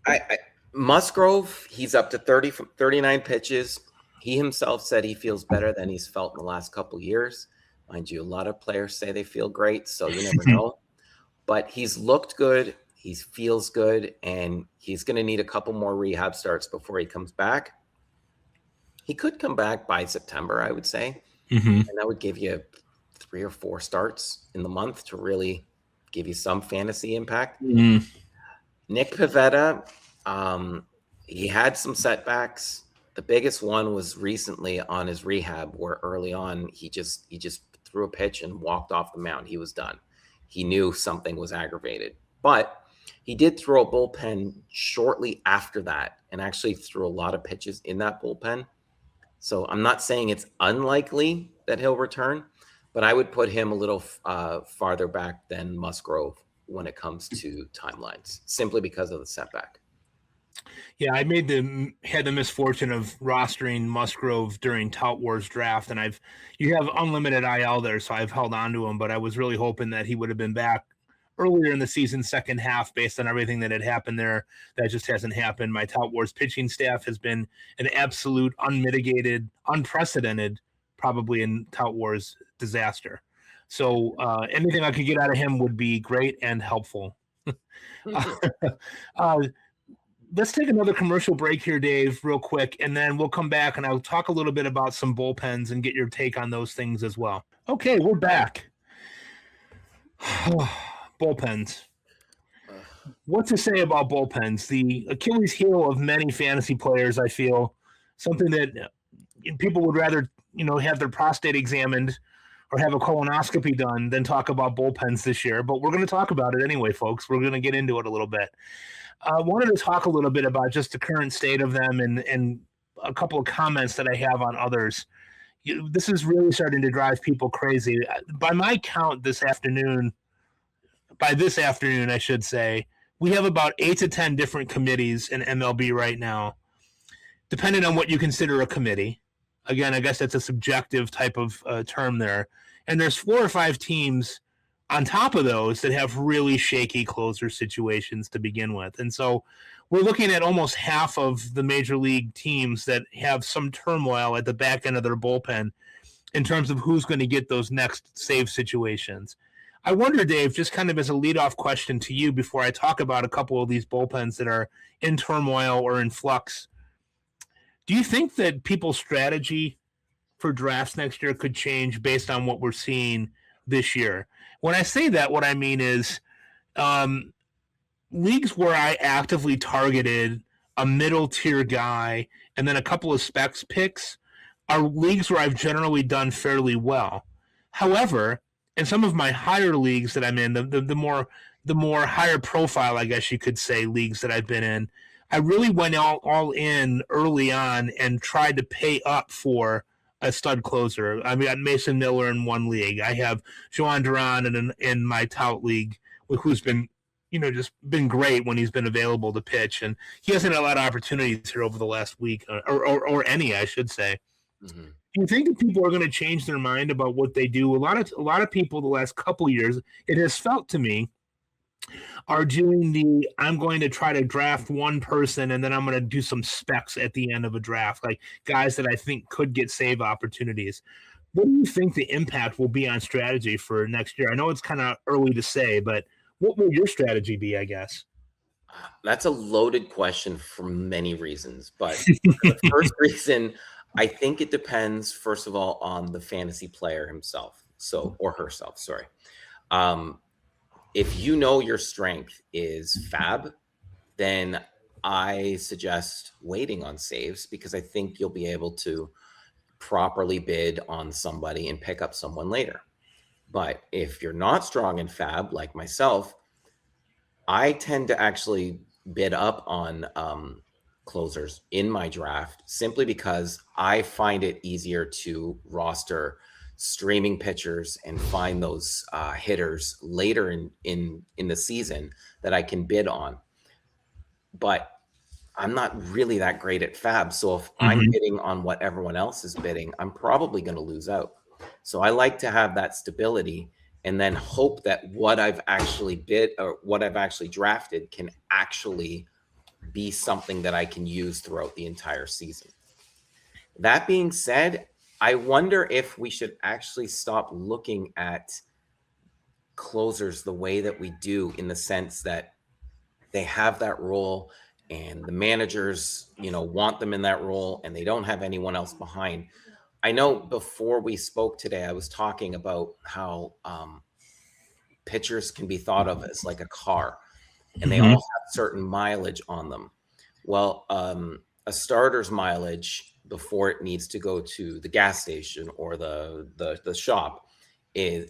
it. Musgrove, he's up to 39 pitches. He himself said he feels better than he's felt in the last couple of years. Mind you, a lot of players say they feel great, so you never know. But he's looked good. He feels good, and he's going to need a couple more rehab starts before he comes back. He could come back by September, I would say. Mm-hmm. And that would give you 3 or 4 starts in the month to really give you some fantasy impact. Nick Pivetta, he had some setbacks. The biggest one was recently on his rehab, where early on he just threw a pitch and walked off the mound. He was done. He knew something was aggravated, but he did throw a bullpen shortly after that, and actually threw a lot of pitches in that bullpen. So I'm not saying it's unlikely that he'll return, but I would put him a little farther back than Musgrove when it comes to timelines, simply because of the setback. Yeah, I had the misfortune of rostering Musgrove during Tout Wars draft, and you have unlimited IL there, so I've held on to him. But I was really hoping that he would have been back earlier in the season, second half, based on everything that had happened there. That just hasn't happened. My Tout Wars pitching staff has been an absolute, unmitigated, unprecedented, probably in Tout Wars disaster. So anything I could get out of him would be great and helpful. Let's take another commercial break here, Dave, real quick, and then we'll come back and I'll talk a little bit about some bullpens and get your take on those things as well. Okay, we're back. Bullpens. What to say about bullpens? The Achilles heel of many fantasy players, I feel. Something that people would rather, have their prostate examined or have a colonoscopy done than talk about bullpens this year. But we're going to talk about it anyway, folks. We're going to get into it a little bit. I wanted to talk a little bit about just the current state of them and a couple of comments that I have on others. This is really starting to drive people crazy. By my count this afternoon, I should say, we have about 8 to 10 different committees in MLB right now, depending on what you consider a committee. Again, I guess that's a subjective type of term there. And there's 4 or 5 teams on top of those that have really shaky closer situations to begin with. And so we're looking at almost half of the major league teams that have some turmoil at the back end of their bullpen in terms of who's going to get those next save situations. I wonder, Dave, just kind of as a leadoff question to you before I talk about a couple of these bullpens that are in turmoil or in flux, do you think that people's strategy for drafts next year could change based on what we're seeing this year? When I say that, what I mean is leagues where I actively targeted a middle tier guy and then a couple of specs picks are leagues where I've generally done fairly well. However, in some of my higher leagues that I'm in, the more higher profile, I guess you could say, leagues that I've been in, I really went all in early on and tried to pay up for a stud closer. I got Mason Miller in one league. I have Joan Duran in my tout league, who's been, just been great when he's been available to pitch, and he hasn't had a lot of opportunities here over the last week, or any, I should say. Mm-hmm. Do you think that people are going to change their mind about what they do? A lot of people the last couple years, it has felt to me, are doing I'm going to try to draft one person and then I'm going to do some specs at the end of a draft, like guys that I think could get save opportunities. What do you think the impact will be on strategy for next year? I know it's kind of early to say, but what will your strategy be, I guess? That's a loaded question for many reasons, but the first reason, I think it depends, first of all, on the fantasy player himself, or herself, sorry. If you know your strength is fab, then I suggest waiting on saves, because I think you'll be able to properly bid on somebody and pick up someone later. But if you're not strong in fab, like myself, I tend to actually bid up on closers in my draft, simply because I find it easier to roster streaming pitchers and find those hitters later in the season that I can bid on. But I'm not really that great at fab. So if I'm bidding on what everyone else is bidding, I'm probably going to lose out. So I like to have that stability and then hope that what I've actually bid or what I've actually drafted can actually be something that I can use throughout the entire season. That being said, I wonder if we should actually stop looking at closers the way that we do, in the sense that they have that role and the managers, want them in that role and they don't have anyone else behind. I know before we spoke today, I was talking about how pitchers can be thought of as like a car, and they all Mm-hmm. have certain mileage on them. Well, a starter's mileage before it needs to go to the gas station or the shop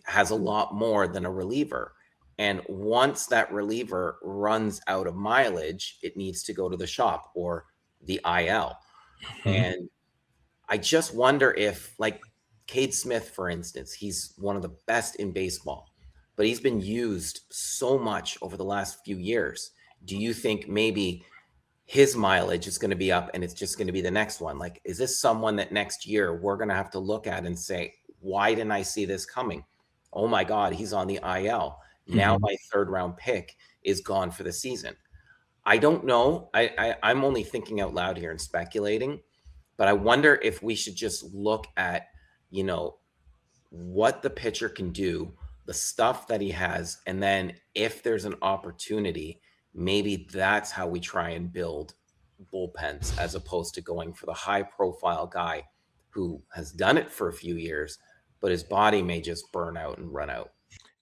has a lot more than a reliever. And once that reliever runs out of mileage, it needs to go to the shop or the IL. Mm-hmm. And I just wonder if, like Cade Smith, for instance, he's one of the best in baseball, but he's been used so much over the last few years. Do you think maybe his mileage is going to be up and it's just going to be the next one? Like, is this someone that next year we're going to have to look at and say, why didn't I see this coming? Oh my God, he's on the IL. Now Mm-hmm. my third round pick is gone for the season. I don't know. I'm only thinking out loud here and speculating, but I wonder if we should just look at, you know, what the pitcher can do, the stuff that he has, and then if there's an opportunity, maybe that's how we try and build bullpens as opposed to going for the high profile guy who has done it for a few years, but his body may just burn out and run out.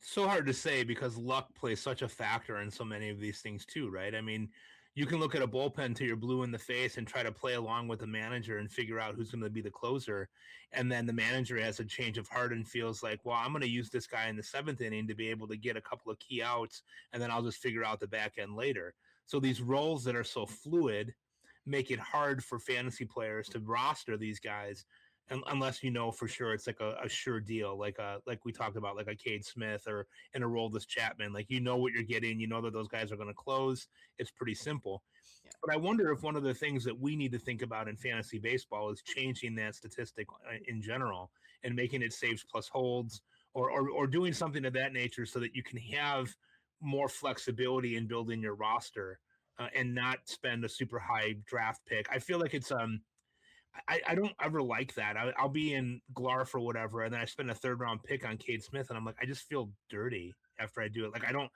So hard to say because luck plays such a factor in so many of these things too, right? I mean, you can look at a bullpen till you're blue in the face and try to play along with the manager and figure out who's going to be the closer. And then the manager has a change of heart and feels like, well, I'm going to use this guy in the seventh inning to be able to get a couple of key outs, and then I'll just figure out the back end later. So these roles that are so fluid make it hard for fantasy players to roster these guys unless you know for sure it's like a sure deal, like we talked about, like a Cade Smith or in a role this Chapman. Like you know what you're getting, you know that those guys are going to close. It's pretty simple. Yeah. But I wonder if one of the things that we need to think about in fantasy baseball is changing that statistic in general and making it saves plus holds or doing something of that nature so that you can have more flexibility in building your roster and not spend a super high draft pick. I feel like I don't ever like that. I'll be in Glarf or whatever, and then I spend a third round pick on Cade Smith, and I'm like, I just feel dirty after I do it. Like I don't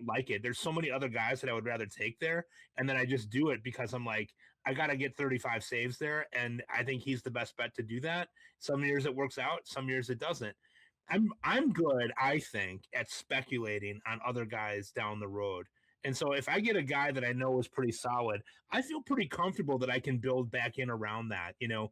like it. There's so many other guys that I would rather take there, and then I just do it because I'm like, I got to get 35 saves there, and I think he's the best bet to do that. Some years it works out, some years it doesn't. I'm good, I think, at speculating on other guys down the road. And so if I get a guy that I know is pretty solid, I feel pretty comfortable that I can build back in around that. You know,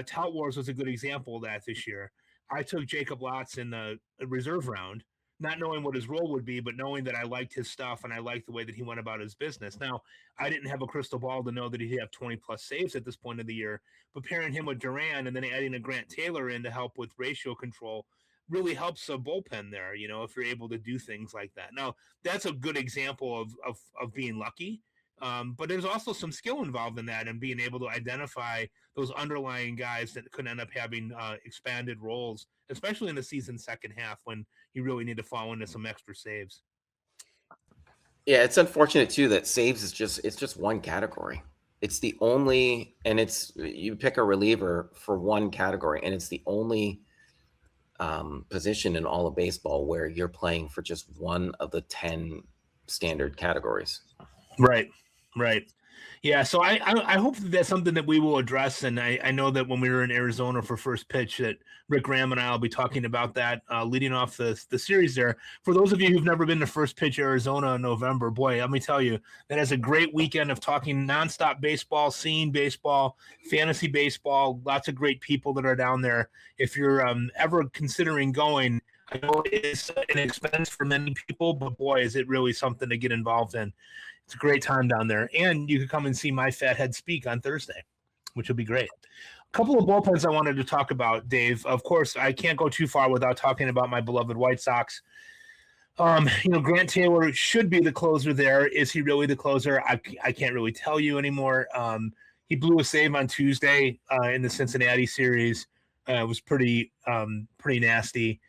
Tout Wars was a good example of that this year. I took Jacob Lotz in the reserve round, not knowing what his role would be, but knowing that I liked his stuff and I liked the way that he went about his business. Now, I didn't have a crystal ball to know that he'd have 20 plus saves at this point of the year, but pairing him with Duran and then adding a Grant Taylor in to help with ratio control really helps a bullpen there, you know, if you're able to do things like that. Now, that's a good example of being lucky. But there's also some skill involved in that and being able to identify those underlying guys that could end up having expanded roles, especially in the season second half when you really need to fall into some extra saves. Yeah, it's unfortunate too that saves is just one category. It's the only, and it's you pick a reliever for one category, and it's the only position in all of baseball where you're playing for just one of the 10 standard categories. Right, right. Yeah, so I hope that that's something that we will address, and I know that when we were in Arizona for first pitch, that Rick Graham and I will be talking about that leading off the series there. For those of you who've never been to first pitch Arizona in November, boy, let me tell you, that is a great weekend of talking nonstop baseball, seeing baseball, fantasy baseball, lots of great people that are down there. If you're ever considering going, I know it is an expense for many people, but boy, is it really something to get involved in. It's a great time down there. And you could come and see my fat head speak on Thursday, which will be great. A couple of bullpens I wanted to talk about, Dave. Of course, I can't go too far without talking about my beloved White Sox. You know, Grant Taylor should be the closer there. Is he really the closer? I can't really tell you anymore. He blew a save on Tuesday in the Cincinnati series. It was pretty nasty.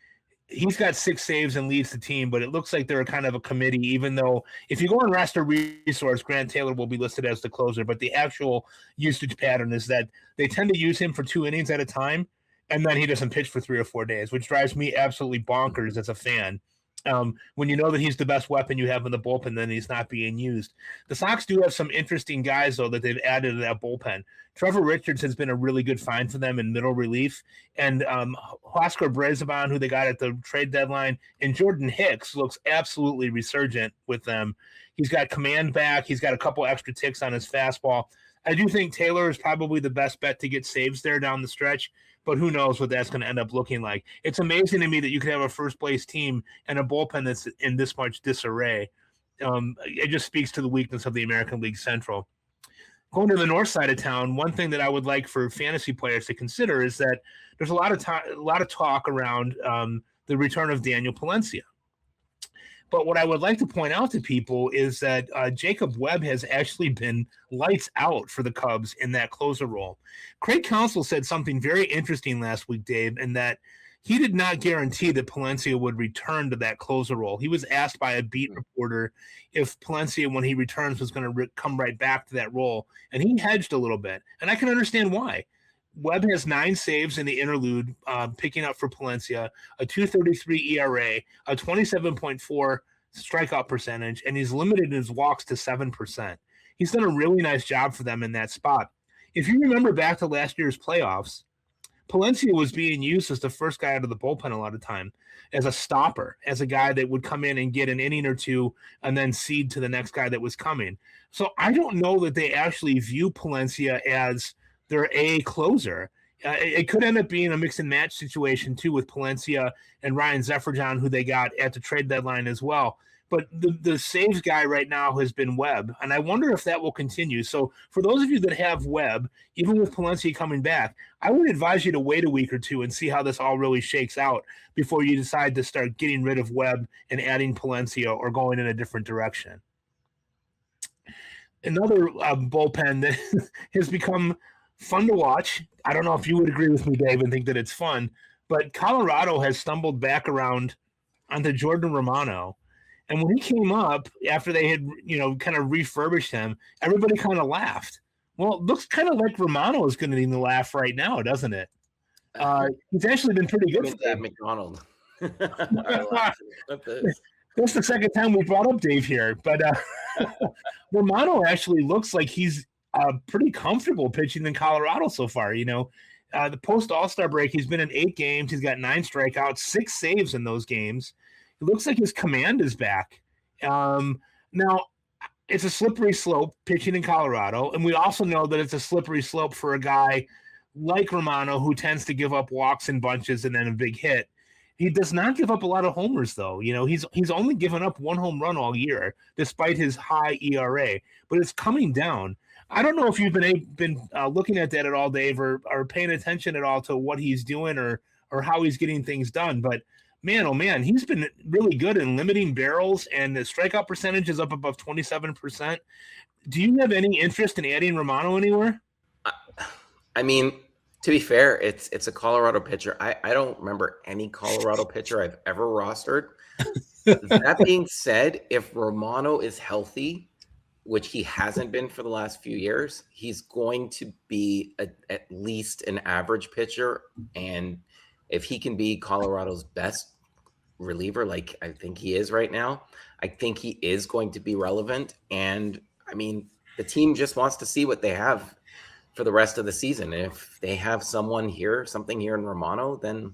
He's got 6 saves and leads the team, but it looks like they're kind of a committee, even though if you go on roster resource, Grant Taylor will be listed as the closer, but the actual usage pattern is that they tend to use him for 2 innings at a time, and then he doesn't pitch for 3 or 4 days, which drives me absolutely bonkers as a fan. When you know that he's the best weapon you have in the bullpen, then he's not being used. The Sox do have some interesting guys, though, that they've added to that bullpen. Trevor Richards has been a really good find for them in middle relief. And Oscar Brazaban, who they got at the trade deadline, and Jordan Hicks looks absolutely resurgent with them. He's got command back. He's got a couple extra ticks on his fastball. I do think Taylor is probably the best bet to get saves there down the stretch, but who knows what that's going to end up looking like. It's amazing to me that you could have a first-place team and a bullpen that's in this much disarray. It just speaks to the weakness of the American League Central. Going to the north side of town, one thing that I would like for fantasy players to consider is that there's a lot of talk around the return of Daniel Palencia. But what I would like to point out to people is that Jacob Webb has actually been lights out for the Cubs in that closer role. Craig Counsell said something very interesting last week, Dave, in that he did not guarantee that Palencia would return to that closer role. He was asked by a beat reporter if Palencia, when he returns, was going to come right back to that role, and he hedged a little bit. And I can understand why. Webb has 9 saves in the interlude, picking up for Palencia, a 2.33 ERA, a 27.4 strikeout percentage, and he's limited his walks to 7%. He's done a really nice job for them in that spot. If you remember back to last year's playoffs, Palencia was being used as the first guy out of the bullpen a lot of time, as a stopper, as a guy that would come in and get an inning or two and then cede to the next guy that was coming. So I don't know that they actually view Palencia as their A closer. It could end up being a mix and match situation too with Palencia and Ryan Zefferjon, who they got at the trade deadline as well. But the saves guy right now has been Webb, and I wonder if that will continue. So for those of you that have Webb, even with Palencia coming back, I would advise you to wait a week or two and see how this all really shakes out before you decide to start getting rid of Webb and adding Palencia or going in a different direction. Another bullpen that has become fun to watch. I don't know if you would agree with me, Dave, and think that it's fun, but Colorado has stumbled back around onto Jordan Romano. And when he came up after they had, kind of refurbished him, everybody kind of laughed. Well, it looks kind of like Romano is going to need to laugh right now, doesn't it? He's actually been pretty good for that. McDonald. That's the second time we brought up Dave here, but Romano actually looks like he's pretty comfortable pitching in Colorado so far. The post All-Star break, he's been in 8 games. He's got 9 strikeouts, 6 saves in those games. It looks like his command is back. Now, it's a slippery slope pitching in Colorado, and we also know that it's a slippery slope for a guy like Romano who tends to give up walks in bunches and then a big hit. He does not give up a lot of homers, though. He's only given up 1 home run all year, despite his high ERA, but it's coming down. I don't know if you've been looking at that at all, Dave, or paying attention at all to what he's doing or how he's getting things done, but man, oh man, he's been really good in limiting barrels, and the strikeout percentage is up above 27%. Do you have any interest in adding Romano anywhere? I mean, to be fair, it's a Colorado pitcher. I don't remember any Colorado pitcher I've ever rostered. That being said, if Romano is healthy, which he hasn't been for the last few years, he's going to be at least an average pitcher. And if he can be Colorado's best reliever, like I think he is right now, I think he is going to be relevant. And I mean, the team just wants to see what they have for the rest of the season. If they have something here in Romano, then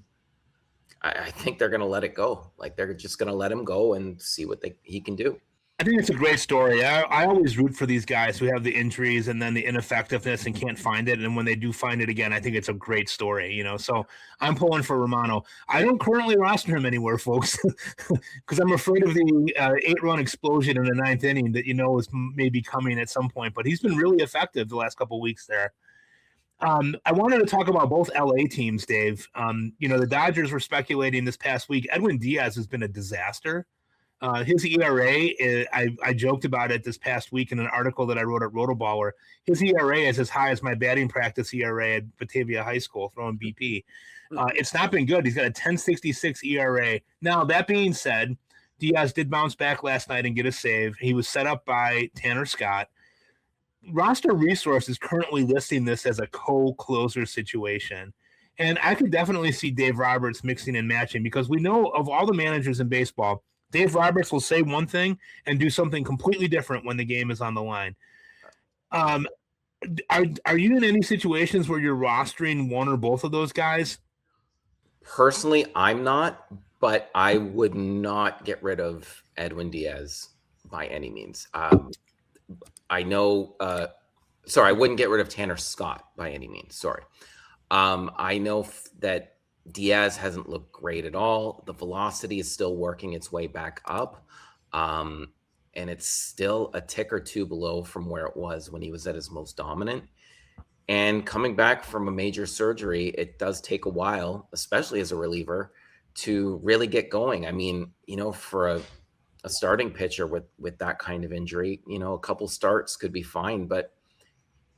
I think they're going to let it go. Like they're just going to let him go and see what he can do. I think it's a great story. I always root for these guys who have the injuries and then the ineffectiveness and can't find it. And when they do find it again, I think it's a great story, So I'm pulling for Romano. I don't currently roster him anywhere, folks, because I'm afraid of the 8-run explosion in the 9th inning that is maybe coming at some point. But he's been really effective the last couple of weeks there. I wanted to talk about both LA teams, Dave. The Dodgers were speculating this past week. Edwin Diaz has been a disaster. His ERA, I joked about it this past week in an article that I wrote at Rotoballer. His ERA is as high as my batting practice ERA at Batavia High School throwing BP. It's not been good. He's got a 10.66 ERA. Now, that being said, Diaz did bounce back last night and get a save. He was set up by Tanner Scott. Roster Resource is currently listing this as a co-closer situation. And I could definitely see Dave Roberts mixing and matching because we know of all the managers in baseball, Dave Roberts will say one thing and do something completely different when the game is on the line. Um, are you in any situations where you're rostering one or both of those guys? Personally, I'm not, but I would not get rid of Edwin Diaz by any means. I know. Sorry, I wouldn't get rid of Tanner Scott by any means. Sorry. I know that Diaz hasn't looked great at all. The velocity is still working its way back up. And it's still a tick or two below from where it was when he was at his most dominant. And coming back from a major surgery, it does take a while, especially as a reliever, to really get going. I mean, for a starting pitcher with that kind of injury, a couple starts could be fine, but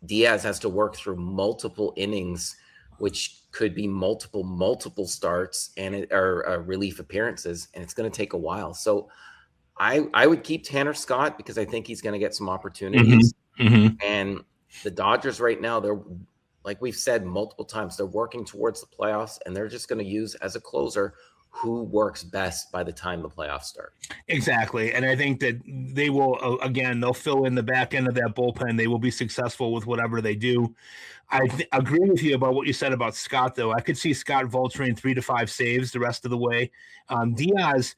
Diaz has to work through multiple innings, which could be multiple starts or relief appearances, and it's going to take a while. So I would keep Tanner Scott because I think he's going to get some opportunities. And the Dodgers right now, they're, like we've said multiple times, they're working towards the playoffs, and they're just going to use as a closer who works best by the time the playoffs start. Exactly. And I think that they will, again, they'll fill in the back end of that bullpen. They will be successful with whatever they do. I agree with you about what you said about Scott, though. I could see Scott vulturing 3 to 5 saves the rest of the way. Diaz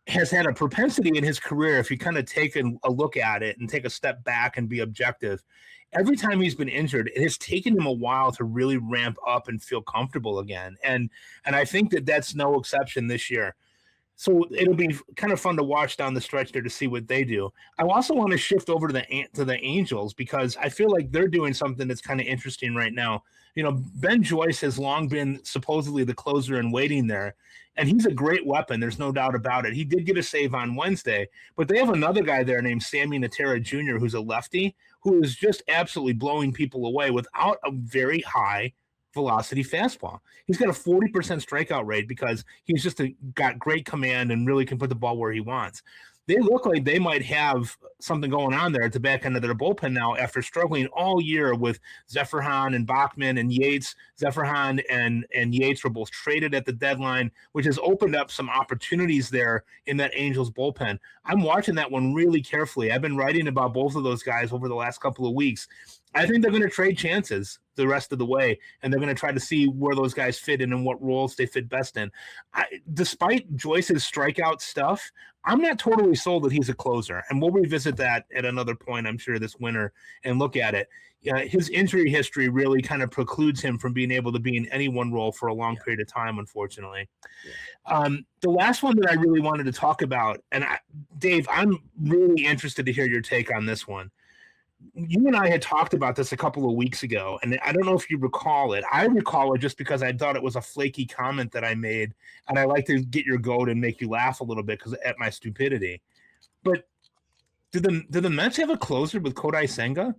has had a propensity in his career, if you kind of take a look at it and take a step back and be objective, every time he's been injured, it has taken him a while to really ramp up and feel comfortable again. And I think that that's no exception this year. So it'll be kind of fun to watch down the stretch there to see what they do. I also want to shift over to the Angels because I feel like they're doing something that's kind of interesting right now. Ben Joyce has long been supposedly the closer in waiting there, and he's a great weapon. There's no doubt about it. He did get a save on Wednesday, but they have another guy there named Sammy Natera Jr., who's a lefty, who is just absolutely blowing people away without a very high velocity fastball. He's got a 40% strikeout rate because he's just got great command and really can put the ball where he wants. They look like they might have something going on there at the back end of their bullpen now after struggling all year with Zephyrhan and Bachman and Yates. Zephyrhan and Yates were both traded at the deadline, which has opened up some opportunities there in that Angels bullpen. I'm watching that one really carefully. I've been writing about both of those guys over the last couple of weeks. I think they're going to trade chances the rest of the way, and they're going to try to see where those guys fit in and what roles they fit best in. Despite Joyce's strikeout stuff, I'm not totally sold that he's a closer, and we'll revisit that at another point, I'm sure, this winter and look at it. His injury history really kind of precludes him from being able to be in any one role for a long period of time, unfortunately. The last one that I really wanted to talk about, and Dave, I'm really interested to hear your take on this one. You and I had talked about this a couple of weeks ago, and I don't know if you recall it. I recall it just because I thought it was a flaky comment that I made, and I like to get your goat and make you laugh a little bit because at my stupidity. But do the Mets have a closer with Kodai Senga?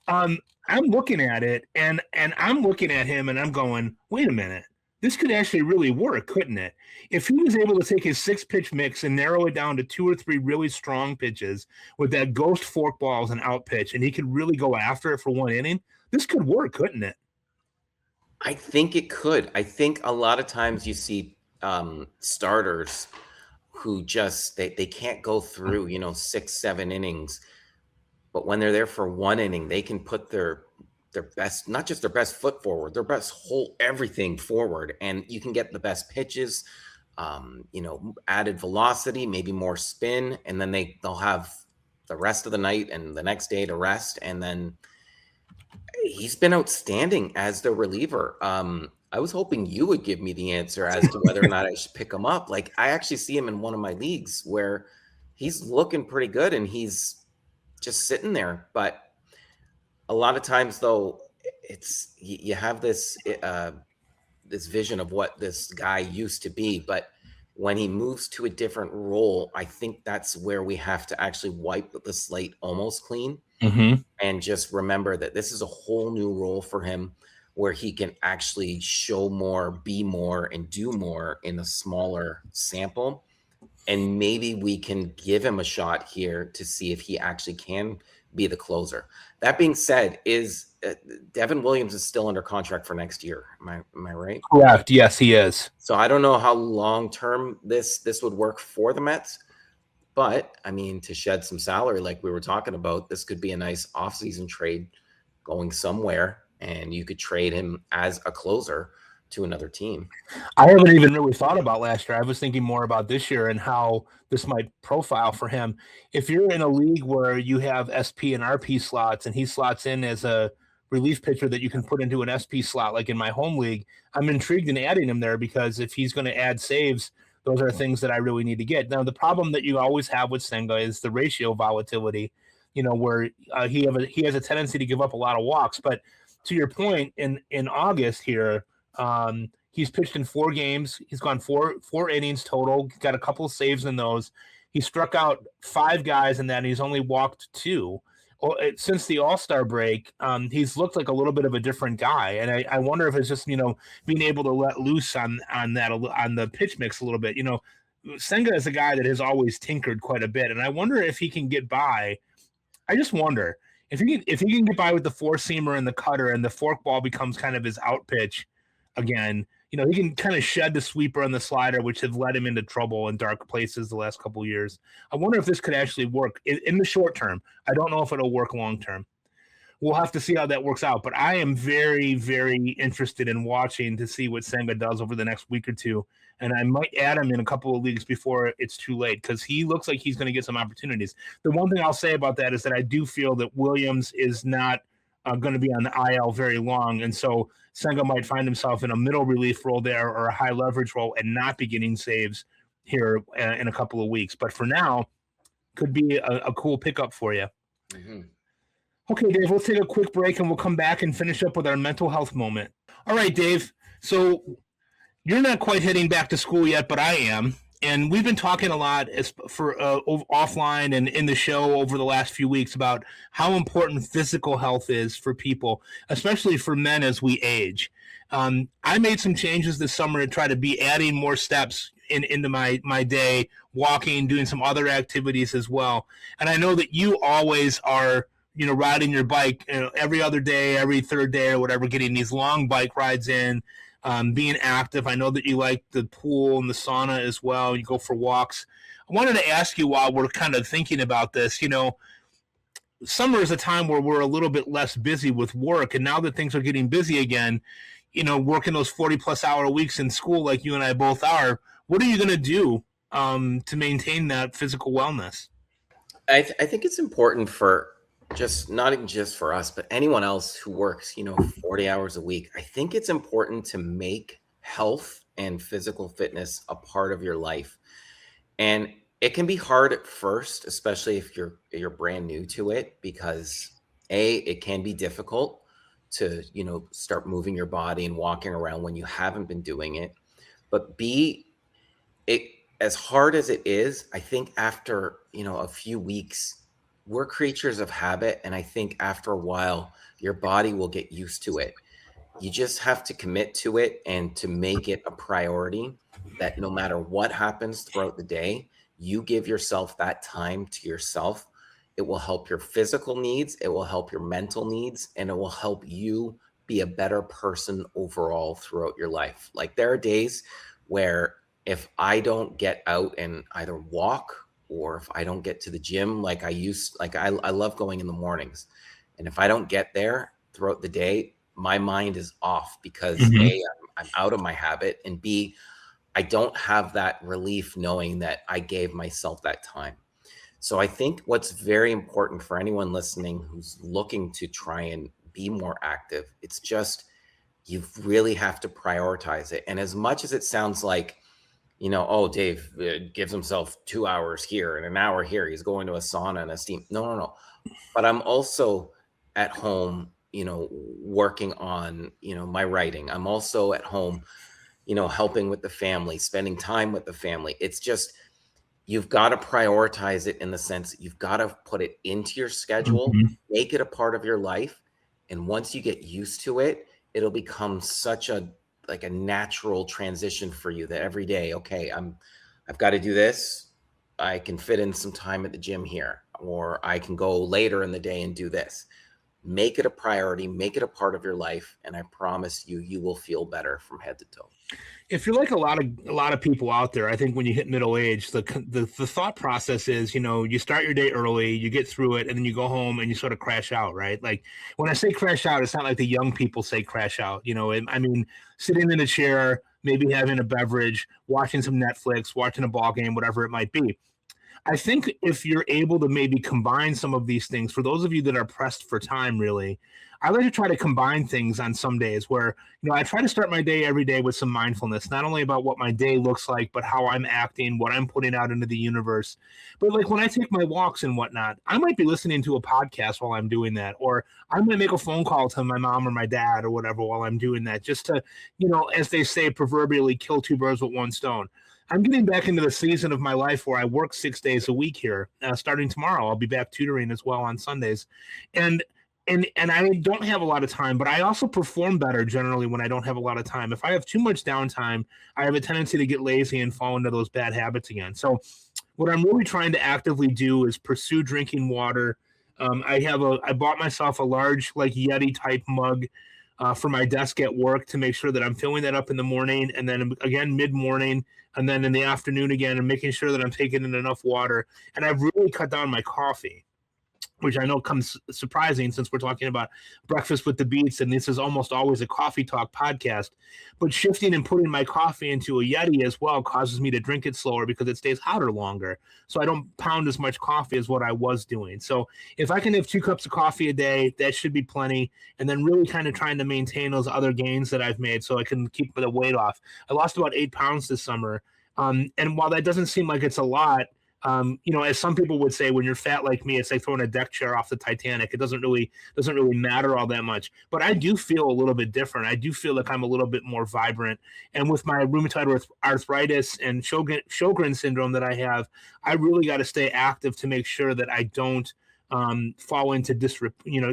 I'm looking at it, and I'm looking at him, and I'm going, wait a minute. This could actually really work, couldn't it? If he was able to take his 6-pitch mix and narrow it down to 2 or 3 really strong pitches with that ghost forkball as an out pitch, and he could really go after it for one inning, this could work, couldn't it? I think it could. I think a lot of times you see starters who just they can't go through 6-7 innings, but when they're there for one inning, they can put their best, not just their best foot forward, their best whole everything forward, and you can get the best pitches, added velocity, maybe more spin, and then they'll have the rest of the night and the next day to rest. And then he's been outstanding as the reliever. I was hoping you would give me the answer as to whether or not I should pick him up. Like, I actually see him in one of my leagues where he's looking pretty good and he's just sitting there, but a lot of times, though, it's you have this this vision of what this guy used to be, but when he moves to a different role, I think that's where we have to actually wipe the slate almost clean and just remember that this is a whole new role for him where he can actually show more, be more, and do more in a smaller sample. And maybe we can give him a shot here to see if he actually can be the closer. That being said, is Devin Williams is still under contract for next year. Am I right? Correct. Yes, he is. So I don't know how long term this would work for the Mets, but I mean, to shed some salary like we were talking about, this could be a nice offseason trade going somewhere, and you could trade him as a closer to another team. I haven't even really thought about last year. I was thinking more about this year and how this might profile for him. If you're in a league where you have SP and RP slots and he slots in as a relief pitcher that you can put into an SP slot, like in my home league, I'm intrigued in adding him there because if he's going to add saves, those are things that I really need to get. Now, the problem that you always have with Senga is the ratio volatility, where he has a tendency to give up a lot of walks. But to your point, in August here, he's pitched in 4 games. He's gone four innings total. Got a couple of saves in those. He struck out 5 guys in that, and he's only walked 2. Since the All-Star break, he's looked like a little bit of a different guy, and I wonder if it's just being able to let loose on the pitch mix a little bit. Senga is a guy that has always tinkered quite a bit, and I wonder if he can get by. I just wonder if he can get by with the 4-seamer and the cutter, and the forkball becomes kind of his out pitch again. He can kind of shed the sweeper and the slider, which have led him into trouble in dark places the last couple of years. I wonder if this could actually work in the short term. I don't know if it'll work long term. We'll have to see how that works out. But I am very, very interested in watching to see what Senga does over the next week or two. And I might add him in a couple of leagues before it's too late because he looks like he's going to get some opportunities. The one thing I'll say about that is that I do feel that Williams is not going to be on the IL very long. And so Senga might find himself in a middle relief role there or a high leverage role and not be getting saves here in a couple of weeks. But for now, could be a cool pickup for you. Mm-hmm. Okay, Dave, we'll take a quick break and we'll come back and finish up with our mental health moment. All right, Dave. So you're not quite heading back to school yet, but I am. And we've been talking a lot for offline and in the show over the last few weeks about how important physical health is for people, especially for men as we age. I made some changes this summer to try to be adding more steps into my day, walking, doing some other activities as well. And I know that you always are, riding your bike every other day, every third day or whatever, getting these long bike rides in. Being active. I know that you like the pool and the sauna as well. You go for walks. I wanted to ask you while we're kind of thinking about this, summer is a time where we're a little bit less busy with work. And now that things are getting busy again, working those 40-plus hour weeks in school like you and I both are, what are you going to do to maintain that physical wellness? I think it's important for not even just for us, but anyone else who works, 40 hours a week. I think it's important to make health and physical fitness a part of your life. And it can be hard at first, especially if you're brand new to it, because it can be difficult to, start moving your body and walking around when you haven't been doing it. But as hard as it is, I think after, a few weeks, we're creatures of habit. And I think after a while, your body will get used to it. You just have to commit to it and to make it a priority that no matter what happens throughout the day, you give yourself that time to yourself. It will help your physical needs. It will help your mental needs, and it will help you be a better person overall throughout your life. Like there are days where if I don't get out and either walk or if I don't get to the gym like I love going in the mornings. And if I don't get there throughout the day, my mind is off because A, I'm out of my habit, and B, I don't have that relief knowing that I gave myself that time. So I think what's very important for anyone listening who's looking to try and be more active, it's just you really have to prioritize it. And as much as it sounds like, Dave gives himself 2 hours here and an hour here, he's going to a sauna and a steam. No. But I'm also at home, working on, my writing. I'm also at home, helping with the family, spending time with the family. It's just, you've got to prioritize it in the sense that you've got to put it into your schedule, make it a part of your life. And once you get used to it, it'll become such a natural transition for you that every day, okay, I've got to do this. I can fit in some time at the gym here, or I can go later in the day and do this. Make it a priority, make it a part of your life, and I promise you, you will feel better from head to toe. If you're like a lot of people out there, I think when you hit middle age, the thought process is, you start your day early, you get through it, and then you go home and you sort of crash out, right? Like when I say crash out, it's not like the young people say crash out. I mean, sitting in a chair, maybe having a beverage, watching some Netflix, watching a ball game, whatever it might be. I think if you're able to maybe combine some of these things, for those of you that are pressed for time, really, I like to try to combine things on some days where, I try to start my day every day with some mindfulness, not only about what my day looks like, but how I'm acting, what I'm putting out into the universe. But like when I take my walks and whatnot, I might be listening to a podcast while I'm doing that, or I might make a phone call to my mom or my dad or whatever while I'm doing that, just to, as they say, proverbially kill two birds with one stone. I'm getting back into the season of my life where I work 6 days a week here. Starting tomorrow, I'll be back tutoring as well on Sundays, and I don't have a lot of time. But I also perform better generally when I don't have a lot of time. If I have too much downtime, I have a tendency to get lazy and fall into those bad habits again. So, what I'm really trying to actively do is pursue drinking water. I bought myself a large like Yeti type mug. For my desk at work to make sure that I'm filling that up in the morning and then again mid-morning and then in the afternoon again and making sure that I'm taking in enough water. And I've really cut down my coffee, which I know comes surprising since we're talking about Breakfast with the Beats, and this is almost always a coffee talk podcast. But shifting and putting my coffee into a Yeti as well causes me to drink it slower because it stays hotter longer. So I don't pound as much coffee as what I was doing. So if I can have 2 cups of coffee a day, that should be plenty. And then really kind of trying to maintain those other gains that I've made so I can keep the weight off. I lost about 8 pounds this summer. And while that doesn't seem like it's a lot, as some people would say, when you're fat like me, it's like throwing a deck chair off the Titanic. It doesn't really matter all that much. But I do feel a little bit different. I do feel like I'm a little bit more vibrant. And with my rheumatoid arthritis and Sjogren syndrome that I have, I really got to stay active to make sure that I don't fall into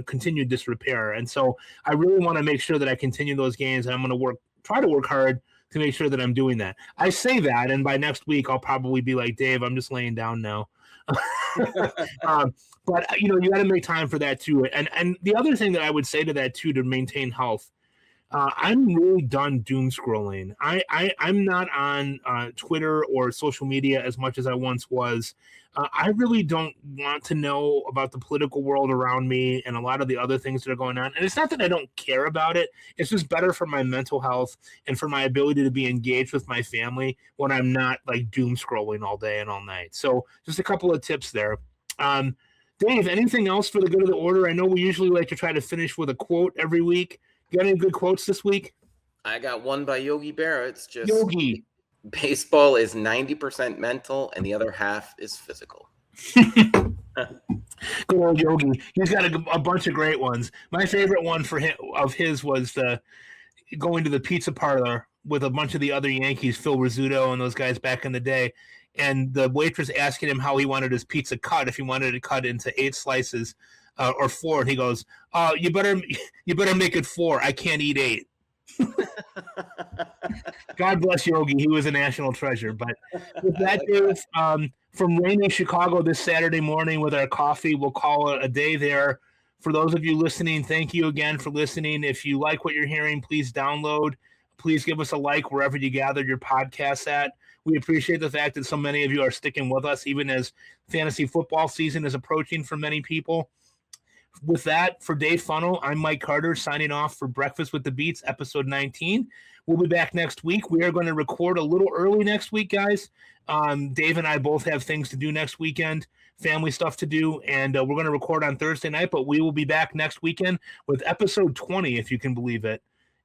continued disrepair. And so I really want to make sure that I continue those gains, and I'm going to try to work hard to make sure that I'm doing that. I say that, and by next week, I'll probably be like, Dave, I'm just laying down now. But, you got to make time for that, too. And the other thing that I would say to that, too, to maintain health, I'm really done doom scrolling. I'm not on Twitter or social media as much as I once was. I really don't want to know about the political world around me and a lot of the other things that are going on. And it's not that I don't care about it. It's just better for my mental health and for my ability to be engaged with my family when I'm not like doom scrolling all day and all night. So just a couple of tips there. Dave, anything else for the good of the order? I know we usually like to try to finish with a quote every week. You got any good quotes this week? I got one by Yogi Berra. It's just Yogi. Baseball is 90% mental and the other half is physical. Good old Yogi. He's got a bunch of great ones. My favorite one of his was going to the pizza parlor with a bunch of the other Yankees, Phil Rizzuto and those guys back in the day, and the waitress asking him how he wanted his pizza cut, if he wanted it cut into 8 slices or 4, and he goes, you better make it 4. I can't eat 8. God bless Yogi. He was a national treasure. But with that, Dave, from rainy Chicago this Saturday morning with our coffee, we'll call it a day there. For those of you listening, thank you again for listening. If you like what you're hearing, please download. Please give us a like wherever you gather your podcasts at. We appreciate the fact that so many of you are sticking with us, even as fantasy football season is approaching for many people. With that, for Dave Funnell, I'm Mike Carter signing off for Breakfast with the Beats, episode 19. We'll be back next week. We are going to record a little early next week, guys. Dave and I both have things to do next weekend, family stuff to do, and we're going to record on Thursday night, but we will be back next weekend with episode 20, if you can believe it.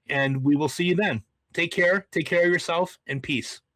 And we will see you then. Take care of yourself, and peace.